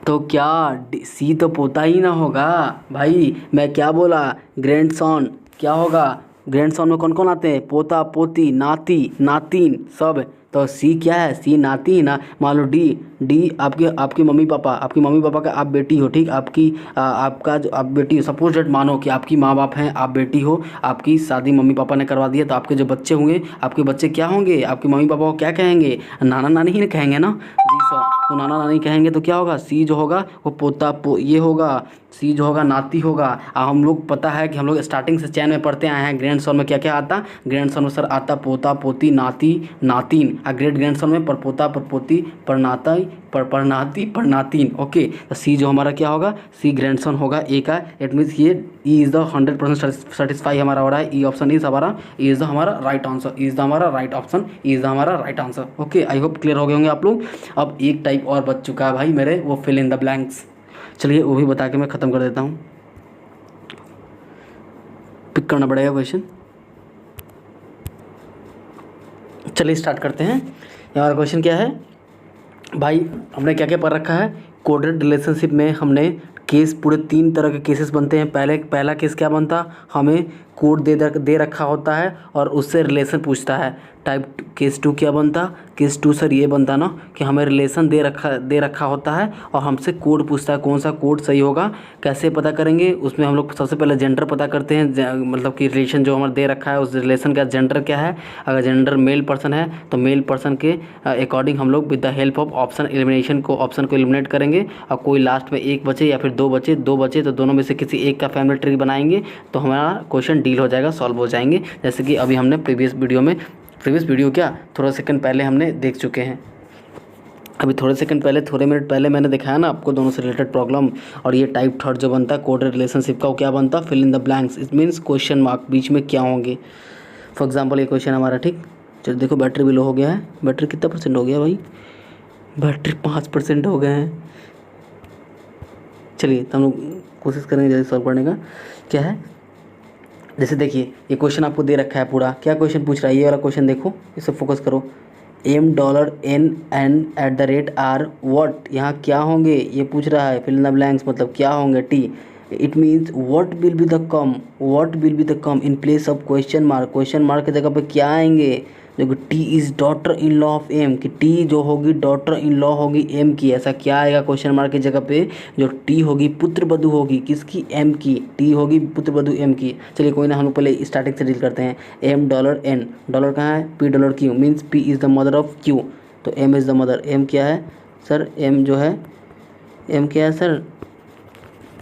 तो क्या सी तो पोता ही ना होगा भाई। मैं क्या बोला, ग्रैंडसन क्या होगा, ग्रैंडसन में कौन कौन आते हैं, पोता पोती नाती नातिन सब। तो सी क्या है, सी नाती ना। मान लो डी, डी आपके आपकी मम्मी पापा, आपकी मम्मी पापा का आप बेटी हो, ठीक। आपकी आपका जो आप बेटी हो, सपोज डेट मानो कि आपकी माँ बाप हैं, आप बेटी हो, आपकी शादी मम्मी पापा ने करवा दिया, तो आपके जो बच्चे होंगे, आपके बच्चे क्या होंगे, आपके मम्मी पापा को क्या कहेंगे, नाना नानी ही ना कहेंगे ना जी सर। तो नाना नानी कहेंगे तो क्या होगा, सी जो होगा वो ये होगा, सी जो होगा नाती होगा। हम लोग पता है कि हम लोग स्टार्टिंग से चैन में पढ़ते आए हैं, ग्रैंड सन में क्या क्या आता, ग्रैंड सन में सर आता पोता पोती नाती नातिन, और ग्रेट ग्रैंड सन में परपोता परपोती परनाता परनाती परनातिन। ओके, तो सी जो हमारा क्या होगा, सी ग्रैंड सन होगा ए का। इट मीन्स ये ई इज़ द 100% सेटिस्फाई हमारा हो रहा है। ई ऑप्शन इज हमारा, ई इज़ द हमारा राइट आंसर, इज़ द हमारा राइट ऑप्शन, इज़ द हमारा right answer. Okay, I hope clear हो गए होंगे आप लोग। अब एक टाइप और बच चुका है भाई मेरे, वो फिल इन द ब्लैंक्स। चलिए वो भी बता के मैं ख़त्म कर देता हूँ। पिक करना पड़ेगा क्वेश्चन। चलिए स्टार्ट करते हैं। हमारा क्वेश्चन क्या है भाई, हमने क्या क्या पढ़ रखा है। कोडेड रिलेशनशिप में हमने केस, पूरे 3 तरह के केसेस बनते हैं। पहला केस क्या बनता, हमें कोड दे रखा होता है और उससे रिलेशन पूछता है। टाइप केस 2 क्या बनता, केस 2 सर ये बनता ना कि हमें रिलेशन दे रखा होता है और हमसे कोड पूछता है, कौन सा कोड सही होगा। कैसे पता करेंगे, उसमें हम लोग सबसे पहले जेंडर पता करते हैं, मतलब कि रिलेशन जो हमारा दे रखा है उस रिलेशन का जेंडर क्या है। अगर जेंडर मेल पर्सन है तो मेल पर्सन के अकॉर्डिंग हम लोग with the help of option option को एलिमिनेट करेंगे। और कोई लास्ट में एक बचे या फिर दो बचे तो दोनों में से किसी एक का फैमिली ट्री बनाएंगे, तो हमारा क्वेश्चन डील हो जाएगा, सॉल्व हो जाएंगे। जैसे कि अभी हमने प्रीवियस वीडियो क्या थोड़ा सेकंड पहले हमने देख चुके हैं। अभी थोड़े मिनट पहले मैंने दिखाया ना आपको दोनों से रिलेटेड प्रॉब्लम। और ये टाइप थर्ड जो बनता है कोडेड रिलेशनशिप का, वो क्या बनता, fill in the blanks. It means question mark बीच में क्या होंगे। फॉर एग्जाम्पल ये क्वेश्चन हमारा, ठीक। चलो देखो बैटरी भी लो हो गया है। बैटरी कितना % हो गया भाई, बैटरी 5% हो गए हैं। चलिए तो हम लोग कोशिश करेंगे जल्दी सॉल्व करने का। क्या है, जैसे देखिए ये क्वेश्चन आपको दे रखा है पूरा। क्या क्वेश्चन पूछ रहा है, ये वाला क्वेश्चन देखो, इसे फोकस करो। M dollar N N at the rate R what, यहाँ क्या होंगे ये पूछ रहा है। फिल इन द ब्लैंक्स मतलब क्या होंगे, T. It means what will be the come in place of question mark. Question mark की जगह पे क्या आएंगे, देखो T is daughter in law of M, कि टी जो होगी डॉटर इन लॉ होगी एम की। ऐसा क्या आएगा क्वेश्चन मार्क की जगह पे, जो टी होगी पुत्र वधू होगी किसकी, एम की। टी होगी पुत्र वधू एम की। चलिए कोई ना, हम लोग पहले स्टार्टिंग से डील करते हैं। एम डॉलर एन, डॉलर कहाँ है, P dollar Q, means P is the mother of Q, तो M is the mother. M क्या है सर, एम जो है, एम क्या है सर,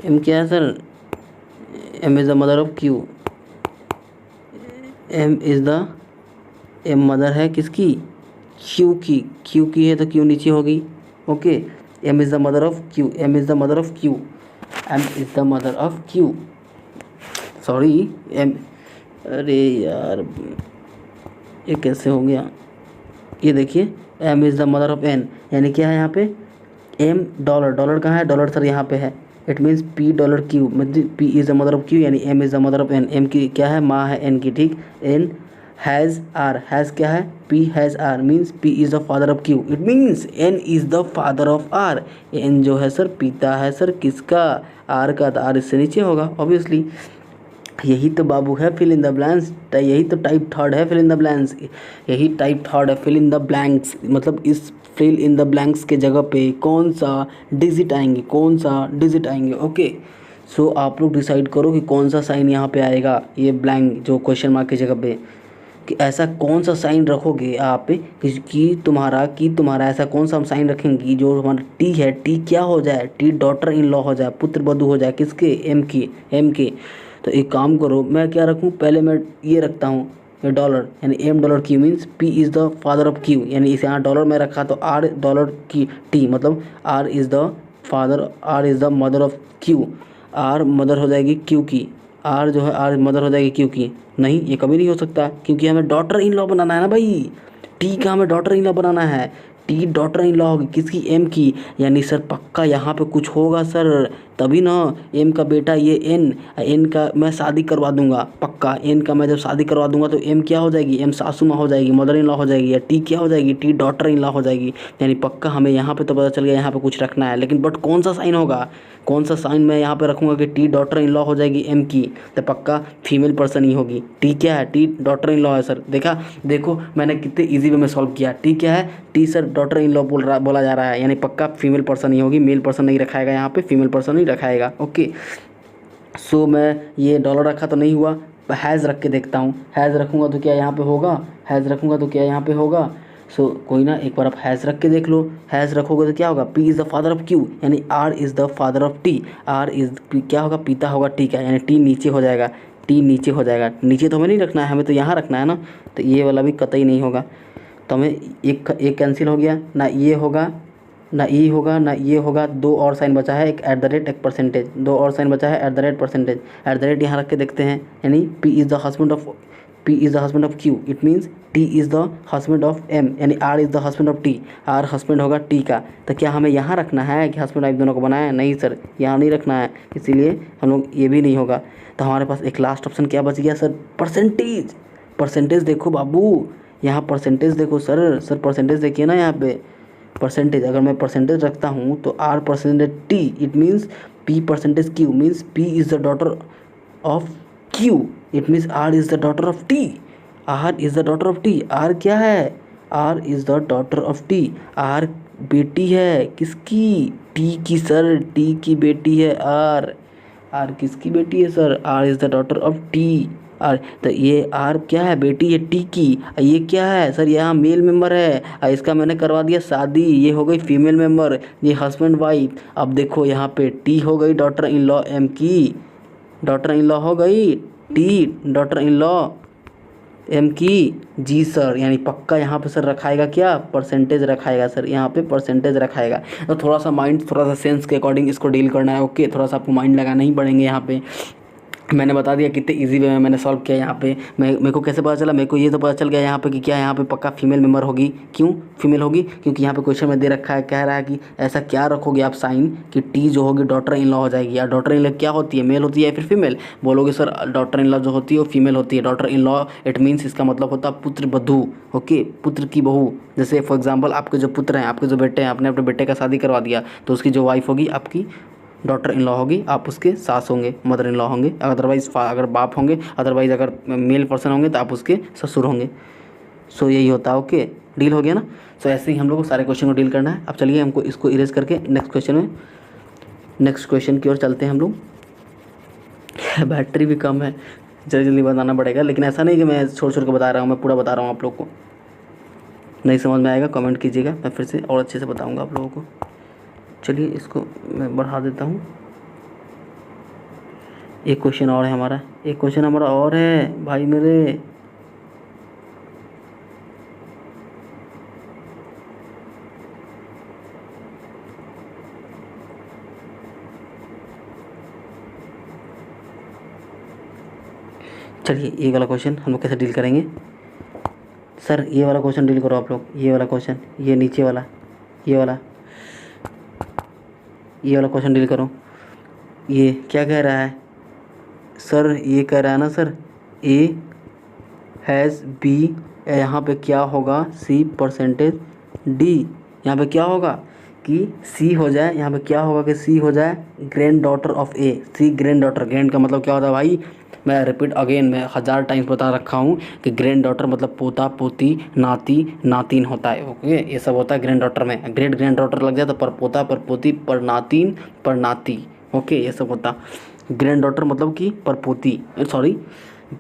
एम क्या है sir, M is the mother of Q. M mother है किसकी, क्यू की। क्यू की है तो क्यू नीचे होगी। Okay, M is the mother of Q, M is the mother of Q, M is the mother of Q. Sorry M, अरे यार ये कैसे हो गया, ये देखिए M is the mother of N, यानी क्या है यहाँ पे, एम डॉलर, डॉलर कहाँ है, डॉलर सर यहाँ पे है। It means P dollar Q, मतलब P is the mother of Q, यानी M is the mother of N. M की क्या है, माँ है एन की, ठीक। एन हैज़ आर, हैज़ क्या है, P has R, means P is the father of Q. It means N is the father of R. N जो है सर पिता है सर किसका, आर का, तो आर इससे नीचे होगा ऑब्वियसली। यही तो बाबू है फिल इन द ब्लैंक्स, यही तो टाइप थर्ड है फिल इन द ब्लैंक्स, यही टाइप थर्ड है फिल इन द ब्लैंक्स। मतलब इस फिल इन द ब्लैंक्स के जगह पे कौन सा डिजिट आएंगे, कौन सा डिजिट आएंगे। ओके, सो आप लोग डिसाइड करो कि कौन सा साइन यहाँ पे आएगा, ये ब्लैंक जो क्वेश्चन मार्क की जगह पे, कि ऐसा कौन सा साइन रखोगे आप कि तुम्हारा ऐसा कौन सा हम साइन रखेंगे जो हमारा टी है, टी क्या हो जाए, टी डॉटर इन लॉ हो जाए, पुत्र वधू हो जाए किसके, एम की। तो एक काम करो, मैं क्या रखूँ, पहले मैं ये रखता हूँ, ये डॉलर, यानी M dollar Q, means P is the father of Q, यानी इसे यहाँ डॉलर में रखा तो आर डॉलर की टी, मतलब R is the father, R is the mother of Q. R mother हो जाएगी क्यू की, आर जो है आर मदर हो जाएगी क्यू की। नहीं, ये कभी नहीं हो सकता, क्योंकि हमें डॉटर इन लॉ बनाना है ना भाई, टी का हमें डॉटर इन लॉ बनाना है। टी डॉटर इन लॉ होगी किसकी, एम की। यानी सर पक्का यहाँ पे कुछ होगा सर, तभी ना एम का बेटा ये एन, एन का मैं शादी करवा दूंगा पक्का, एन का मैं जब शादी करवा दूंगा तो एम क्या हो जाएगी, एम सासू माँ हो जाएगी, मदर इन लॉ हो जाएगी, या टी क्या हो जाएगी, टी डॉटर इन लॉ हो जाएगी। यानी पक्का हमें यहाँ पे तो पता चल गया यहाँ पे कुछ रखना है, लेकिन बट कौन सा साइन होगा, कौन सा साइन मैं यहाँ पे रखूँगा कि टी डॉटर इन लॉ हो जाएगी एम की, तो पक्का फीमेल पर्सन ही होगी। टी क्या है, टी डॉटर इन लॉ है सर। देखा, देखो मैंने कितने इजी वे में सॉल्व किया। टी क्या है, T sir daughter in law बोला जा रहा है, यानी पक्का फीमेल पर्सन ही होगी, मेल पर्सन नहीं रखाएगा यहाँ पे, फीमेल पर्सन ही रखाएगा। ओके, सो मैं ये डॉलर रखा तो नहीं हुआ, हैज़ रख के देखता हूँ, हैज़ रखूँगा तो क्या यहाँ पे होगा, हैज़ रखूँगा तो क्या यहाँ पे होगा। सो कोई ना, एक बार आप हैज़ रख के देख लो, हैज़ रखोगे तो क्या होगा, P is the father of Q, यानी R is the father of T, R is क्या होगा, पिता होगा टी का, यानी टी नीचे हो जाएगा, टी नीचे हो जाएगा। नीचे तो हमें नहीं रखना है, हमें तो यहाँ रखना है ना, तो ये वाला भी कतई नहीं होगा। तो हमें एक कैंसिल हो गया, ना ये होगा ना ई होगा ना ये होगा, दो और साइन बचा है, एक एट द रेट एक परसेंटेज, दो और साइन बचा है at the rate percentage. At the rate यहाँ रख के देखते हैं, यानी P is the husband of Q, it means T is the husband of M, यानी R is the husband of T, R husband होगा टी का। तो क्या हमें यहाँ रखना है कि हस्बैंड वाइफ दोनों को बनाया है, नहीं सर यहाँ नहीं रखना है, इसीलिए हम लोग ये भी नहीं होगा। तो हमारे पास एक लास्ट ऑप्शन क्या बच गया सर, परसेंटेज। परसेंटेज देखो बाबू, यहाँ परसेंटेज देखो सर परसेंटेज देखिए ना यहाँ पे, परसेंटेज अगर मैं परसेंटेज रखता हूँ तो R percentage T, it means P percentage Q, means P is the daughter of Q, it means R is the daughter of T, R is the daughter of T. R क्या है, R is the daughter of T, R बेटी है किसकी, T की sir, T की बेटी है are, are किसकी बेटी है sir, R is the daughter of T. और तो ये आर क्या है, बेटी है टी की, ये क्या है सर, यहाँ मेल मेंबर है, इसका मैंने करवा दिया शादी, ये हो गई फीमेल मेंबर, ये हस्बैंड वाइफ। अब देखो यहाँ पे टी हो गई डॉटर इन लॉ एम की, डॉटर इन लॉ हो गई T daughter in law M की, जी सर। यानी पक्का यहाँ पे सर रखाएगा क्या, परसेंटेज रखाएगा सर, यहाँ पे परसेंटेज रखाएगा। तो थोड़ा सा माइंड, थोड़ा सा सेंस के अकॉर्डिंग इसको डील करना है। ओके, थोड़ा सा आपको माइंड लगाना ही पड़ेंगे यहाँ पे। मैंने बता दिया कितने इजी वे में मैंने सॉल्व किया यहाँ पे। मेरे को कैसे पता चला, मेरे को ये तो पता चल गया यहाँ पे कि क्या यहाँ पे पक्का फीमेल मेंबर होगी। क्यों फीमेल होगी, क्योंकि यहाँ पे क्वेश्चन में दे रखा है, कह रहा है कि ऐसा क्या रखोगे आप साइन कि टी जो होगी डॉटर इन लॉ हो जाएगी। या डॉटर इन लॉ क्या होती है, मेल होती है या फिर फीमेल, बोलोगे सर डॉटर इन लॉ जो होती है वो फीमेल होती है। Daughter in law it means इसका मतलब होता है पुत्र बधू। ओके, पुत्र की बहू। जैसे फॉर एग्जाम्पल आपके जो पुत्र हैं, आपके जो बेटे हैं, आपने अपने बेटे का शादी करवा दिया तो उसकी जो वाइफ होगी आपकी डॉटर इन लॉ होगी, आप उसके सास होंगे, मदर इन लॉ होंगे, अदरवाइज अगर बाप होंगे, अदरवाइज अगर मेल पर्सन होंगे तो आप उसके ससुर होंगे। सो यही होता है। ओके, डील हो गया ना। सो ऐसे ही हम लोग को सारे क्वेश्चन को डील करना है। अब चलिए हमको इसको इरेज करके नेक्स्ट क्वेश्चन की ओर चलते हैं हम लोग। बैटरी भी कम है, जल्दी जल्दी बताना पड़ेगा, लेकिन ऐसा नहीं कि मैं छोड़ छोड़ के बता रहा हूँ, मैं पूरा बता रहा हूँ आप लोग को। नहीं समझ में आएगा कमेंट कीजिएगा, मैं फिर से और अच्छे से बताऊँगा आप लोगों को। चलिए इसको मैं बढ़ा देता हूँ। एक क्वेश्चन और है हमारा, एक क्वेश्चन हमारा और है भाई मेरे। चलिए ये वाला क्वेश्चन हम लोग कैसे डील करेंगे सर, ये वाला क्वेश्चन डील करो आप लोग। ये वाला क्वेश्चन, ये नीचे वाला, ये वाला क्वेश्चन डील करो। ये क्या कह रहा है सर, ये कह रहा है ना सर, ए हैज़ बी, यहाँ पे क्या होगा, सी परसेंटेज डी। यहाँ पे क्या होगा कि सी हो जाए, यहाँ पे क्या होगा कि सी हो जाए granddaughter of A. C granddaughter, grand का मतलब क्या होता है भाई, मैं रिपीट अगेन, मैं 1000 टाइम्स बता रखा हूँ कि ग्रैंड डॉटर मतलब पोता पोती नाती नातिन होता है। ओके, ये सब होता है ग्रैंड डॉटर में। ग्रेट ग्रैंड डॉटर लग जाए तो पर पोता पर पोती पर नातिन पर नाती। ओके, ये सब होता। ग्रैंड डॉटर मतलब कि पर पोती, सॉरी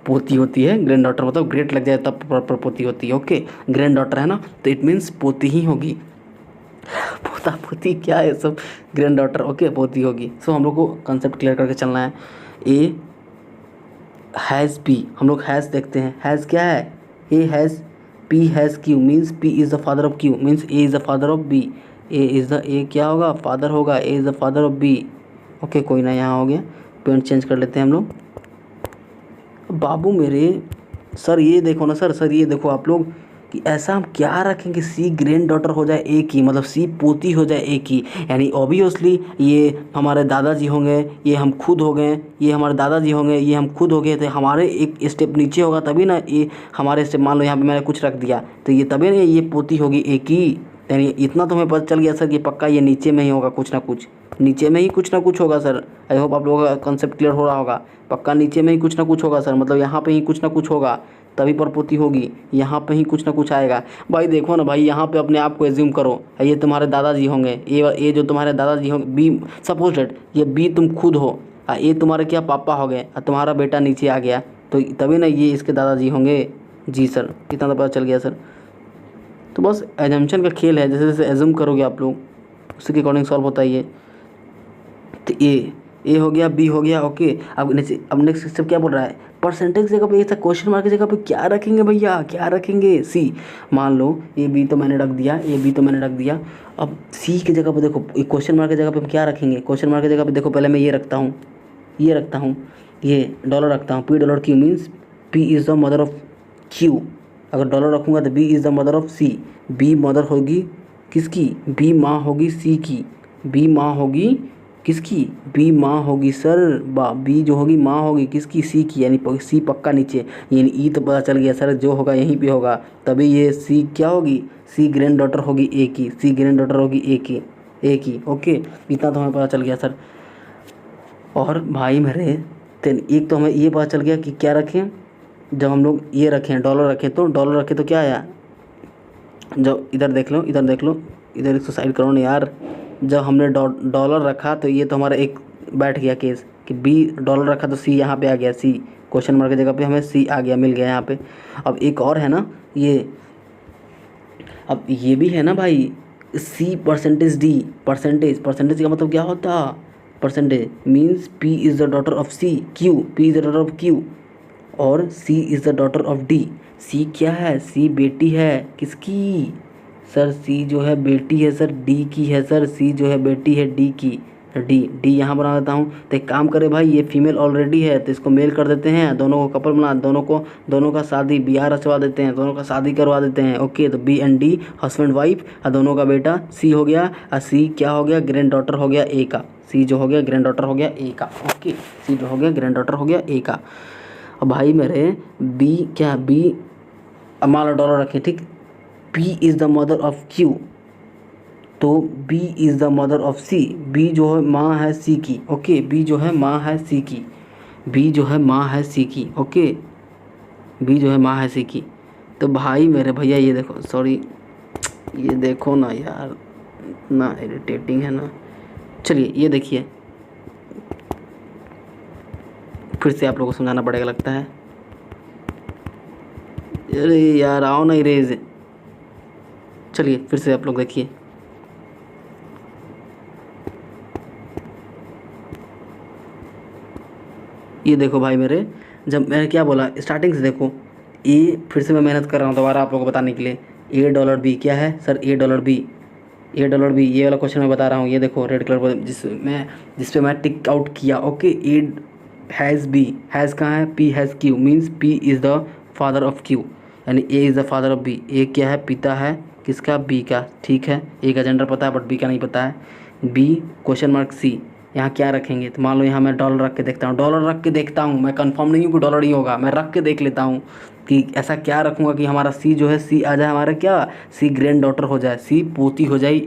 पोती होती है। ग्रैंड डॉटर मतलब ग्रेट लग जाए तब पर पोती होती है। ओके, ग्रैंड डॉटर है ना, तो इट मीन्स पोती ही होगी। पोता पोती क्या है सब, ग्रैंड डॉटर। ओके, पोती होगी। सो हम लोग को कंसेप्ट क्लियर करके चलना है। ए हैज़ बी, हम लोग हैज़ देखते हैं। हैज़ क्या है, A hash, P has Q, means P is the father of Q, means A is the father of B. A is the, ए क्या होगा, फादर होगा, A is the father of B. Okay, कोई ना, यहाँ हो गया, पेंट चेंज कर लेते हैं हम लोग। बाबू मेरे सर ये देखो ना सर, ये देखो आप लोग, कि ऐसा हम क्या रखें कि सी ग्रैंड डॉटर हो जाए ए की, मतलब सी पोती हो जाए ए की। यानी ऑब्वियसली ये हमारे दादाजी होंगे, ये हम खुद हो गए, ये हमारे दादाजी होंगे, ये हम खुद हो गए, तो हमारे एक स्टेप नीचे होगा तभी ना ये हमारे स्टेप। मान लो यहाँ पे मैंने कुछ रख दिया तो ये तभी ना ये पोती होगी ए की। यानी इतना तो हमें पता चल गया सर कि पक्का ये नीचे में ही होगा, कुछ ना कुछ नीचे में ही कुछ ना कुछ होगा सर। आई होप आप लोगों का कॉन्सेप्ट क्लियर हो रहा होगा। पक्का नीचे में ही कुछ ना कुछ होगा सर, मतलब यहाँ पे ही कुछ ना कुछ होगा तभी परपोती होगी, यहाँ पे ही कुछ ना कुछ आएगा। भाई देखो ना भाई, यहाँ पे अपने आप को एज्यूम करो ये तुम्हारे दादाजी होंगे, ये जो तुम्हारे दादाजी होंगे बी, सपोज डेट ये बी तुम खुद हो, ये तुम्हारे क्या पापा हो गए और तुम्हारा बेटा नीचे आ गया, तो तभी ना ये इसके दादाजी होंगे। जी सर, इतना तो पता चल गया सर। तो बस एजम्पशन का खेल है, जैसे जैसे एज्यूम करोगे आप लोग उसी के अकॉर्डिंग सॉल्व होता है ये। तो ए हो गया, बी हो गया, ओके। अब नेक्स्ट स्टेप क्या बोल रहा है, परसेंटेज की जगह पे ऐसा क्वेश्चन मार्क की जगह पे क्या रखेंगे भैया, क्या रखेंगे, सी। मान लो ए बी तो मैंने रख दिया, ए बी तो मैंने रख दिया। अब सी की जगह पे देखो, क्वेश्चन मार्क की जगह पे हम क्या रखेंगे, क्वेश्चन मार्क की जगह पे देखो पहले मैं ये रखता हूँ, ये रखता हूँ, ये डॉलर रखता हूँ, P dollar Q means P is the mother of Q. अगर डॉलर रखूँगा तो B is the mother of C, B mother होगी किसकी, बी माँ होगी सी की, बी माँ होगी किसकी, बी माँ होगी सर, बी जो होगी माँ होगी किसकी, सी की। यानी सी पक्का नीचे, यानी ई तो पता चल गया सर, जो होगा यहीं पे होगा, तभी ये सी क्या होगी, सी ग्रैंड डॉटर होगी ए की, सी ग्रैंड डॉटर होगी ए की, ए की, ओके। इतना तो हमें पता चल गया सर। और भाई मेरे एक तो हमें ये पता चल गया कि क्या रखें, जब हम लोग ये रखें डॉलर रखें, तो डॉलर रखें तो क्या आया, जब इधर देख लो, इधर देख लो, इधर इसको साइड करो ना यार। जब हमने डॉलर रखा तो ये तो हमारा एक बैठ गया केस कि बी डॉलर रखा तो सी यहाँ पे आ गया, सी क्वेश्चन मार्क की जगह पे हमें सी आ गया, मिल गया यहाँ पे। अब एक और है ना ये, अब ये भी है ना भाई, सी परसेंटेज डी, परसेंटेज का मतलब क्या होता, percentage means P is the daughter of C, Q P is the daughter of Q, और C is the daughter of D. C क्या है, सी बेटी है किसकी सर, सी जो है बेटी है सर डी की है सर, सी जो है बेटी है डी की, डी यहाँ बना देता हूँ। तो एक काम करे भाई, ये फीमेल ऑलरेडी है तो इसको मेल कर देते हैं, दोनों को कपल बना, दोनों का शादी ब्याह रचवा देते हैं, दोनों का शादी करवा देते हैं, ओके। तो B and D husband wife, और दोनों का बेटा सी हो गया, और सी क्या हो गया, ग्रैंड डॉटर हो गया ए का, सी जो हो गया ग्रैंड डॉटर हो गया ए का, ओके। सी जो हो गया ग्रैंड डॉटर हो गया ए का। अब भाई मेरे बी क्या, बी अब मान लो डॉलर रखें, ठीक, P is the mother of Q, तो B is the mother of C, B जो है माँ है C की, ओके, B जो है माँ है C की, B जो है माँ है C की, ओके, B जो है माँ है C की। तो भाई मेरे भैया ये देखो, सॉरी ये देखो ना यार, ना इरिटेटिंग है ना। चलिए ये देखिए, फिर से आप लोगों को समझाना पड़ेगा लगता है, अरे यार आओ ना इरेज। चलिए फिर से आप लोग देखिए, ये देखो भाई मेरे, जब मैंने क्या बोला स्टार्टिंग से देखो, ए फिर से मैं मेहनत कर रहा हूँ दोबारा आप लोगों को बताने के लिए, ए डॉलर बी क्या है sir, A dollar B, A dollar B, ये वाला क्वेश्चन मैं बता रहा हूँ, ये देखो रेड कलर पर जिस पे मैं tick out okay, A. Hash B hash, हैज़ कहाँ है, P has Q means P is the father of Q, यानी A is the father of B, A क्या है, पिता है किसका, बी का, ठीक है। ए का जेंडर पता है बट बी का नहीं पता है। बी क्वेश्चन मार्क सी, यहाँ क्या रखेंगे, तो मान लो यहाँ मैं डॉलर रख के देखता हूँ, डॉलर रख के देखता हूँ, मैं कंफर्म नहीं हूँ कि डॉलर ही होगा, मैं रख के देख लेता हूँ कि ऐसा क्या रखूँगा कि हमारा सी जो है, सी आ जाए हमारा क्या, सी ग्रैंड डॉटर हो जाए, सी पोती हो जाए,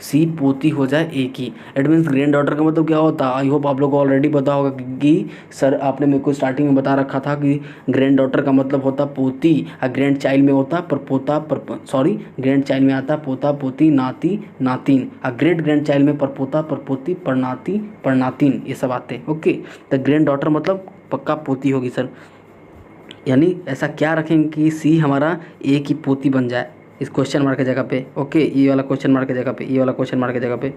सी पोती हो जाए ए की। इट मीन्स ग्रैंड डॉटर का मतलब क्या होता है, आई होप आप लोगों को ऑलरेडी पता होगा कि सर आपने मेरे को स्टार्टिंग में बता रखा था कि ग्रैंड डॉटर का मतलब होता पोती, और ग्रैंड चाइल्ड में होता परपोता, ग्रैंड चाइल्ड में आता पोता पोती नाती नातिन, और ग्रेट ग्रैंड चाइल्ड में परपोता परपोती परनाती परनातिन, ये सब आते हैं, ओके। तो ग्रैंड डॉटर मतलब पक्का पोती होगी सर, यानी ऐसा क्या रखेंगे कि सी हमारा ए की पोती बन जाए इस क्वेश्चन मार्क की जगह पे, ओके। ये वाला क्वेश्चन मार्क की जगह पे, ये वाला क्वेश्चन मार्क की जगह पे,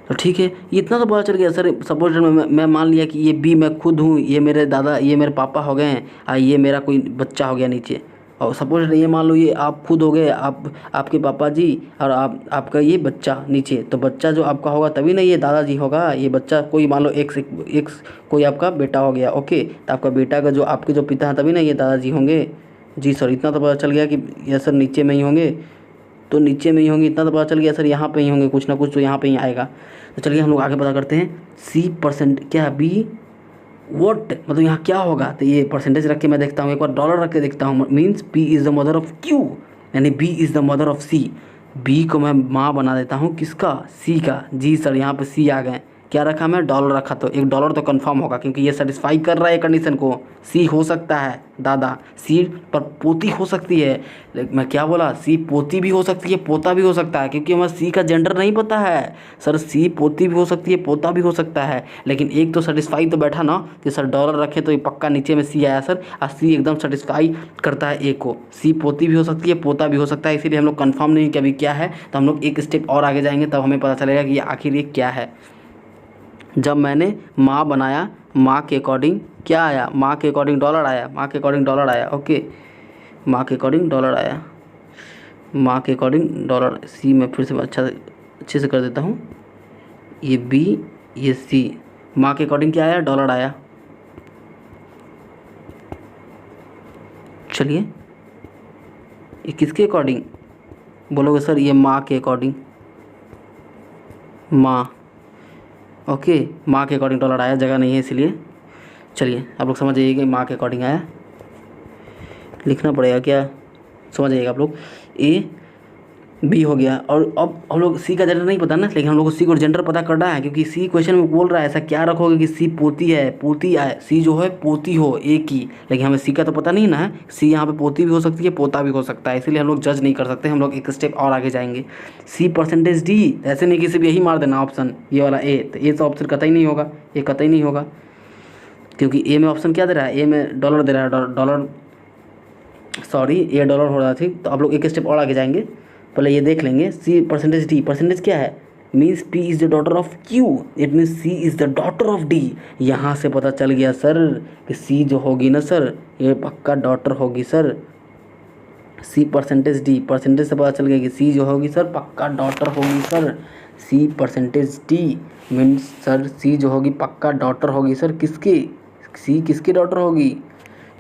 तो ठीक है। इतना तो पता चल गया सर। सपोज मैं मान लिया कि ये बी मैं खुद हूँ, ये मेरे दादा, ये मेरे पापा हो गए हैं, और ये मेरा कोई बच्चा हो गया नीचे, और सपोज ये मान लो ये आप खुद हो गए, आपके पापा जी, और आपका ये बच्चा नीचे, तो बच्चा जो आपका होगा तभी ना ये दादाजी होगा, ये बच्चा कोई मान लो एक्स कोई आपका बेटा हो गया, ओके। तो आपका बेटा का जो आपके जो पिता हैं तभी ना ये दादाजी होंगे, जी सर, इतना तो पता चल गया कि ये सर नीचे में ही होंगे, तो नीचे में ही होंगे, इतना तो पता चल गया सर। यहाँ पे ही होंगे, कुछ ना कुछ तो यहाँ पे ही आएगा। तो चलिए हम लोग आगे पता करते हैं। सी परसेंट क्या बी वोट, मतलब यहाँ क्या होगा। तो ये परसेंटेज रख के मैं देखता हूँ, एक बार डॉलर रख के देखता हूँ। Means P is the mother of Q, यानी B is the mother of C. B को मैं माँ बना देता हूँ किसका, सी का। जी सर, यहाँ पे सी आ गए। क्या रखा मैं, डॉलर रखा, तो एक डॉलर तो कंफर्म होगा क्योंकि ये सेटिस्फाई कर रहा है कंडीशन को। सी हो सकता है दादा, सी पर पोती हो सकती है। लेकिन मैं क्या बोला, सी पोती भी हो सकती है, पोता भी हो सकता है, क्योंकि हमें सी का जेंडर नहीं पता है सर। सी पोती भी हो सकती है, पोता भी हो सकता है, लेकिन एक तो सेटिस्फाई तो बैठा ना कि सर डॉलर रखे तो ये पक्का नीचे में सी आया सर, और सी एकदम सेटिस्फाई करता है ए को। सी पोती भी हो सकती है, पोता भी हो सकता है, इसीलिए हम लोग कन्फर्म नहीं कि अभी क्या है। तो हम लोग एक स्टेप और आगे जाएंगे तब हमें पता चलेगा कि ये आखिर ये क्या है। जब मैंने माँ बनाया, माँ के अकॉर्डिंग क्या आया, माँ के अकॉर्डिंग डॉलर आया, माँ के अकॉर्डिंग डॉलर आया। ओके, माँ के अकॉर्डिंग डॉलर आया, माँ के अकॉर्डिंग डॉलर। सी में फिर से अच्छे से कर देता हूँ। ये बी, ये सी, माँ के अकॉर्डिंग क्या आया, डॉलर आया। चलिए, ये किसके अकॉर्डिंग बोलोगे सर, ये माँ के अकॉर्डिंग, माँ। ओके, माँ के अकॉर्डिंग डॉलर आया, जगह नहीं है इसलिए। चलिए आप लोग समझ जाइए कि माँ के अकॉर्डिंग आया, लिखना पड़ेगा क्या, समझ जाइएगा आप लोग। ए बी हो गया, और अब हम लोग सी का जेंडर नहीं पता ना, लेकिन हम लोग को सी को जेंडर पता करना है, क्योंकि सी क्वेश्चन में बोल रहा है ऐसा क्या रखोगे कि सी पोती है, पोती है, सी जो है पोती हो ए की, लेकिन हमें सी का तो पता नहीं ना है। सी यहाँ पे पोती भी हो सकती है, पोता भी हो सकता है, इसीलिए हम लोग जज नहीं कर सकते। हम लोग एक स्टेप और आगे जाएंगे। सी परसेंटेज डी, ऐसे नहीं किसी भी यही मार देना ऑप्शन, ये वाला ए, तो ए तो ऑप्शन कतई नहीं होगा, ये कतई नहीं होगा, क्योंकि ए में ऑप्शन क्या दे रहा है, ए में डॉलर दे रहा है, डॉलर, सॉरी ए डॉलर हो रहा थी। तो आप लोग एक स्टेप और आगे जाएंगे, पहले ये देख लेंगे। सी परसेंटेज डी, परसेंटेज क्या है, means P is the daughter of Q, it means C is the daughter of D. यहाँ से पता चल गया सर कि सी जो होगी ना सर, ये पक्का डॉटर होगी सर। सी परसेंटेज डी, परसेंटेज से पता चल गया कि सी जो होगी सर पक्का डॉटर होगी सर। सी परसेंटेज डी मीन्स सर सी जो होगी पक्का डॉटर होगी सर। किसकी, सी किसकी डॉटर होगी,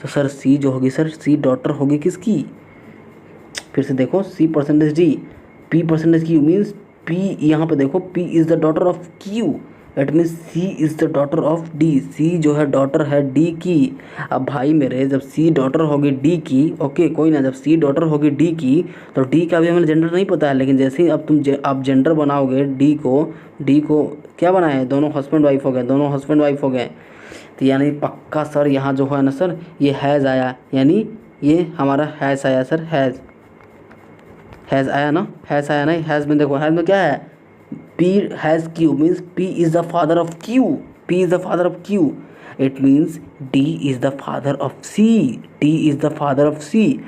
तो सर सी जो होगी सर, सी डॉटर होगी किसकी, फिर से देखो। C percentage D, P percentage Q means P, यहाँ पे देखो P is the daughter of Q, it means C is the daughter of D. C जो है डॉटर है डी की। अब भाई मेरे, जब सी डॉटर होगी डी की, ओके कोई ना, जब सी डॉटर होगी डी की, तो डी का भी हमें जेंडर नहीं पता है, लेकिन जैसे ही अब तुम आप जेंडर बनाओगे डी को क्या बनाए, दोनों हस्बैंड वाइफ हो गए, दोनों हस्बैंड वाइफ हो गए। तो यानी पक्का सर यहाँ जो है ना सर, ये हैज़ आया, यानी ये हमारा हैज़ आया सर, हैज़ आया ना, हैज़ आया ना। हैज़ में देखो, हैज़ में क्या है, P has Q means P is the father of Q, P is the father of Q, it means D is the father of C, D is the father of C.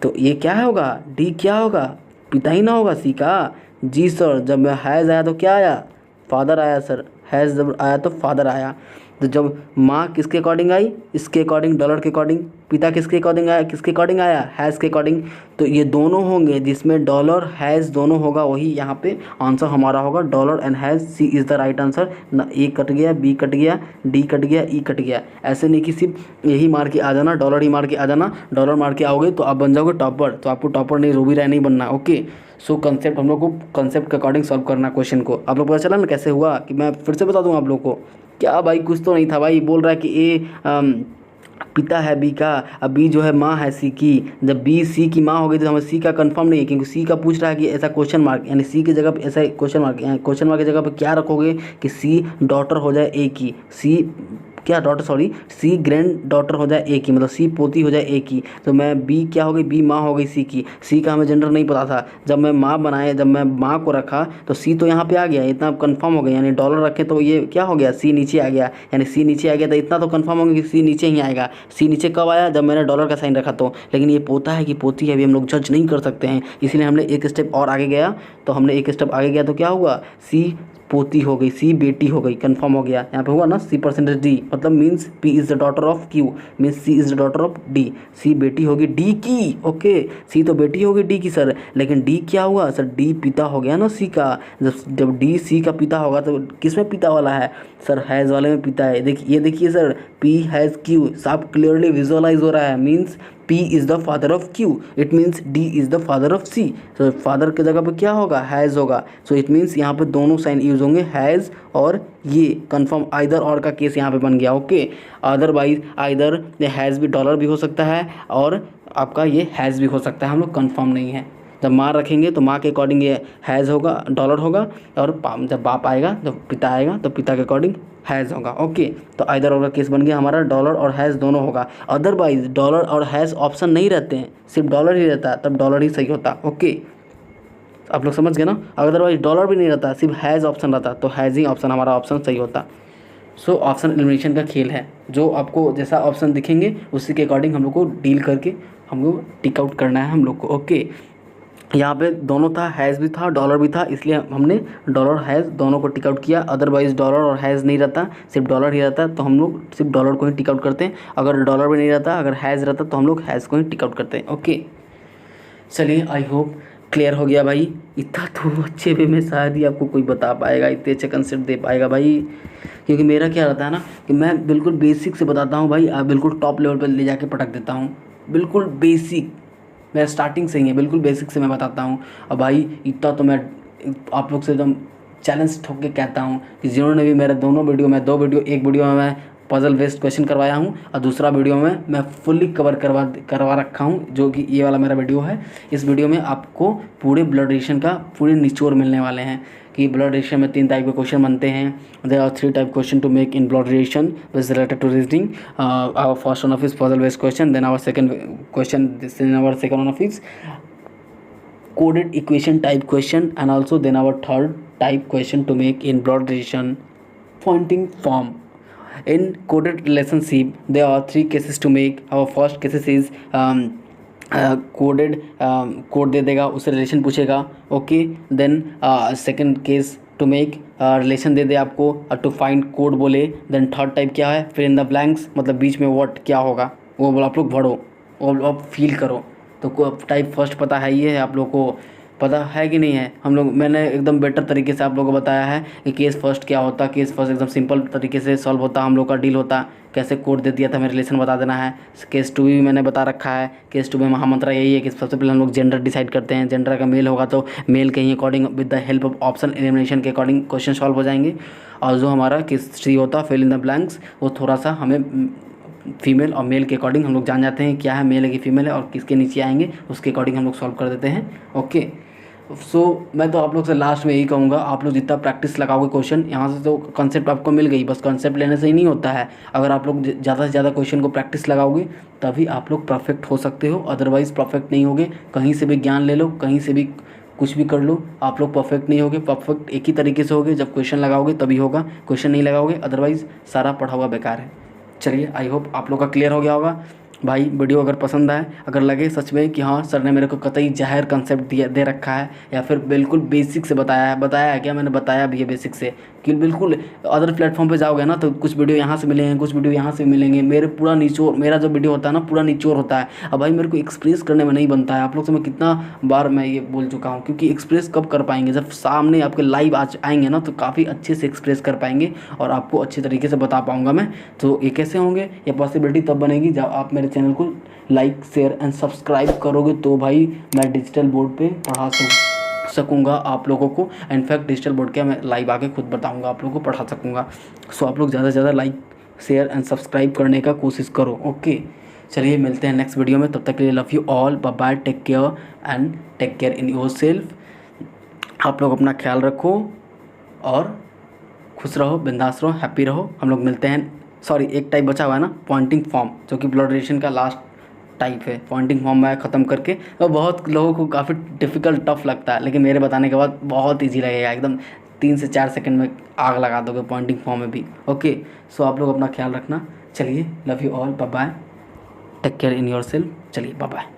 तो ये क्या होगा, D क्या होगा, पिता ही ना होगा सी का। जी सर, जब मैं हैज़ आया तो क्या आया, फादर आया सर, हैज़ जब आया तो फादर आया। तो जब माँ किसके अकॉर्डिंग आई, इसके अकॉर्डिंग, डॉलर के अकॉर्डिंग। पिता किसके अकॉर्डिंग आया, किसके अकॉर्डिंग आया, हैज़ के अकॉर्डिंग। तो ये दोनों होंगे जिसमें डॉलर हैज़ दोनों होगा, वही यहाँ पे आंसर हमारा होगा, dollar and has. C is the right answer. ना ए कट गया, बी कट गया, डी कट गया, ई कट गया। ऐसे नहीं कि सिर्फ यही मार के आ जाना, डॉलर ही मार के आ जाना। डॉलर मार के आओगे तो आप बन जाओगे टॉपर, तो आपको टॉपर नहीं, रूबी राय नहीं बनना। ओके, सो कंसेप्ट, हम लोग को कंसेप्ट के अकॉर्डिंग सॉल्व करना क्वेश्चन को। आप लोग पता चला ना कैसे हुआ, कि मैं फिर से बता दूँ आप लोग को। क्या भाई, कुछ तो नहीं था भाई। बोल रहा है कि ए पिता है बी का, अब बी जो है माँ है सी की। जब बी सी की माँ हो गई तो हमें सी का कंफर्म नहीं है, क्योंकि सी का पूछ रहा है कि ऐसा क्वेश्चन मार्क, यानी सी की जगह पे ऐसा क्वेश्चन मार्क, क्वेश्चन मार्क की जगह पे क्या रखोगे कि सी डॉटर हो जाए ए की, सी क्या daughter, sorry C granddaughter हो जाए ए की, मतलब सी पोती हो जाए ए की। तो मैं बी क्या हो गई, बी माँ हो गई सी की। सी का हमें जेंडर नहीं पता था, जब मैं माँ बनाए, जब मैं माँ को रखा तो सी तो यहाँ पे आ गया, इतना कंफर्म हो गया। यानी डॉलर रखे तो ये क्या हो गया, सी नीचे आ गया, यानी सी नीचे आ गया, तो इतना तो कंफर्म हो गया कि सी नीचे ही आएगा। सी नीचे कब आया, जब मैंने डॉलर का साइन रखा तो। लेकिन ये पोता है कि पोती है अभी हम लोग जज नहीं कर सकते हैं, इसीलिए हमने एक स्टेप और आगे गया। तो हमने एक स्टेप आगे गया तो क्या हुआ, सी पोती हो गई, सी बेटी हो गई, कंफर्म हो गया। यहाँ पे हुआ ना, सी परसेंटेज डी, मतलब means P is the daughter of Q, means C is the daughter of D. C बेटी होगी डी की, ओके, सी तो बेटी होगी डी की सर, लेकिन डी क्या हुआ सर, डी पिता हो गया ना सी का। जब डी सी का पिता होगा तो किस में पिता वाला है सर, हैज़ वाले में पिता है। देखिए, ये देखिए सर, पी हैज़ क्यू, साफ क्लियरली विजुअलाइज हो रहा है। Means P is the father of Q, it means D is the father of C। तो फादर की जगह पे क्या होगा, हैज़ होगा। सो इट मीन्स यहाँ पे दोनों साइन यूज़ होंगे, हैज़ और ये कन्फर्म आइदर और का केस यहाँ पे बन गया। ओके, अदरवाइज आइदर हैज़ भी डॉलर भी हो सकता है और आपका ये हैज़ भी हो सकता है, हम लोग कन्फर्म नहीं है। जब माँ रखेंगे तो माँ के अकॉर्डिंग ये हैज़ होगा, डॉलर होगा, और जब बाप आएगा, जब पिता आएगा तो पिता के अकॉर्डिंग हैज़ होगा। ओके, तो आइदर और का केस बन गया हमारा, डॉलर और हैज़ दोनों होगा। अदरवाइज डॉलर और हैज़ ऑप्शन नहीं रहते हैं, सिर्फ डॉलर ही रहता है, तब डॉलर ही सही होता। ओके, आप लोग समझ गए ना। अदरवाइज डॉलर भी नहीं रहता, सिर्फ हैज़ ऑप्शन रहता, तो हैज़ ही ऑप्शन हमारा ऑप्शन सही होता। सो ऑप्शन एलिमिनेशन का खेल है, जो आपको जैसा ऑप्शन दिखेंगे उसी के अकॉर्डिंग हम लोग को डील करके हम लोग टिक आउट करना है हम लोग को। ओके, यहाँ पे दोनों था, हैज़ भी था, डॉलर भी था, इसलिए हमने डॉलर हैज़ दोनों को टिक आउट किया। अदरवाइज़ डॉलर और हैज़ नहीं रहता, सिर्फ डॉलर ही रहता, तो हम लोग सिर्फ डॉलर को ही टिक आउट करते हैं। अगर डॉलर भी नहीं रहता, अगर हैज़ रहता, तो हम लोग हैज़ को ही टिक आउट करते हैं। ओके, चलिए, आई होप क्लियर हो गया भाई। इतना तो अच्छे वे में शायद ही आपको कोई बता पाएगा, इतने अच्छे कंसेप्ट दे पाएगा भाई, क्योंकि मेरा क्या रहता है ना कि मैं बिल्कुल बेसिक से बताता हूँ भाई, बिल्कुल टॉप लेवल पर ले जाके पटक देता हूँ। बिल्कुल बेसिक, मेरा स्टार्टिंग से ही है, बिल्कुल बेसिक से मैं बताता हूँ। और भाई इतना तो मैं आप लोग से एकदम चैलेंज ठोक के कहता हूँ कि जिन्होंने भी मेरे दोनों वीडियो में, दो वीडियो, एक वीडियो में मैं पजल बेस्ड क्वेश्चन करवाया हूँ और दूसरा वीडियो में मैं फुल्ली कवर करवा रखा हूँ, जो कि ये वाला मेरा वीडियो है। इस वीडियो में आपको पूरे ब्लड रिलेशन का पूरे निचोड़ मिलने वाले हैं कि ब्लड रिलेशन में 3 टाइप के क्वेश्चन बनते हैं। There are 3 type question to make in blood relation which related to reasoning. Our first one of is puzzle based question, then our second question, then our second one of is coded equation type question, and also then our third type question to make in broad relation pointing form. In coded relationship there are 3 cases to make. Our first cases is coded code दे देगा, उससे relation पूछेगा। Okay, then second case to make relation दे दे आपको, to find code बोले। Then third type क्या है, फिर इन द ब्लैंक्स, मतलब बीच में व्हाट क्या होगा वो आप लोग भरो, वो आप फील करो। तो टाइप फर्स्ट पता है, ये है, आप लोग को पता है कि नहीं है। मैंने एकदम बेटर तरीके से आप लोगों को बताया है कि केस फर्स्ट क्या होता। केस फर्स्ट एकदम सिंपल तरीके से सॉल्व होता, हम लोग का डील होता, कैसे कोड दे दिया था, हमें रिलेशन बता देना है। केस 2 भी मैंने बता रखा है। केस 2 में महामंत्र यही है कि सबसे पहले हम लोग जेंडर डिसाइड करते हैं, जेंडर का मेल होगा तो मेल के ही according with the help of option elimination के अकॉर्डिंग क्वेश्चन सॉल्व हो जाएंगे। और जो हमारा केस 3 होता, फिल इन द ब्लैंक्स, वो थोड़ा सा हमें फीमेल और मेल के अकॉर्डिंग हम लोग जान जाते हैं क्या है, मेल है कि फीमेल है, और किसके नीचे आएंगे उसके अकॉर्डिंग हम लोग सॉल्व कर देते हैं। ओके, सो मैं तो आप लोग से लास्ट में यही कहूँगा, आप लोग जितना प्रैक्टिस लगाओगे क्वेश्चन, यहाँ से तो कंसेप्ट आपको मिल गई, बस कंसेप्ट लेने से ही नहीं होता है। अगर आप लोग ज़्यादा से ज़्यादा क्वेश्चन को प्रैक्टिस लगाओगे तभी आप लोग परफेक्ट हो सकते हो, अदरवाइज़ परफेक्ट नहीं होगे। कहीं से भी ज्ञान ले लो, कहीं से भी कुछ भी कर लो, आप लोग परफेक्ट नहीं होगे। परफेक्ट एक ही तरीके से होगे जब क्वेश्चन लगाओगे तभी होगा, क्वेश्चन नहीं लगाओगे अदरवाइज़ सारा पढ़ा हुआ बेकार है। चलिए, आई होप आप लोग का क्लियर हो गया होगा भाई। वीडियो अगर पसंद आए, अगर लगे सच में कि हाँ सर ने मेरे को कतई जाहिर कंसेप्ट दे रखा है, या फिर बिल्कुल बेसिक से बताया है क्या, मैंने बताया भी है बेसिक से, कि बिल्कुल अदर प्लेटफॉर्म पे जाओगे ना तो कुछ वीडियो यहाँ से मिलेंगे, कुछ वीडियो यहाँ से मिलेंगे। मेरा जो वीडियो होता है ना पूरा निचोड़ होता है। अब भाई मेरे को एक्सप्रेस करने में नहीं बनता है, आप लोग से मैं कितना बार मैं ये बोल चुका हूँ, क्योंकि एक्सप्रेस कब कर पाएंगे, जब सामने आपके लाइव आएंगे ना तो काफ़ी अच्छे से एक्सप्रेस कर पाएंगे और आपको अच्छे तरीके से बता पाऊँगा मैं। तो ये कैसे होंगे, ये पॉसिबिलिटी तब बनेगी जब आप मेरे चैनल को लाइक, शेयर एंड सब्सक्राइब करोगे, तो भाई मैं डिजिटल बोर्ड पे पढ़ा सकूँगा आप लोगों को। इनफैक्ट डिजिटल बोर्ड क्या, मैं लाइव आके खुद बताऊँगा, आप लोगों को पढ़ा सकूँगा। सो आप लोग ज़्यादा से ज़्यादा लाइक, शेयर एंड सब्सक्राइब करने का कोशिश करो। ओके, चलिए मिलते हैं नेक्स्ट वीडियो में, तब तक के लिए love you all, bye bye, take care and take care in yourself. आप लोग अपना ख्याल रखो और खुश रहो, बिंदास रहो, हैप्पी रहो। हम लोग मिलते हैं। सॉरी, एक टाइप बचा हुआ है ना, पॉइंटिंग फॉर्म, जो कि ब्लड रिलेशन का लास्ट टाइप है। पॉइंटिंग फॉर्म मैं ख़त्म करके, तो बहुत लोगों को काफ़ी डिफ़िकल्ट टफ लगता है, लेकिन मेरे बताने के बाद बहुत ईजी लगेगा, एकदम 3 से 4 सेकंड में आग लगा दोगे पॉइंटिंग फॉर्म में भी। ओके, सो आप लोग अपना ख्याल रखना। चलिए, love you all, bye bye, take care in yourself. चलिए, बाय बाय।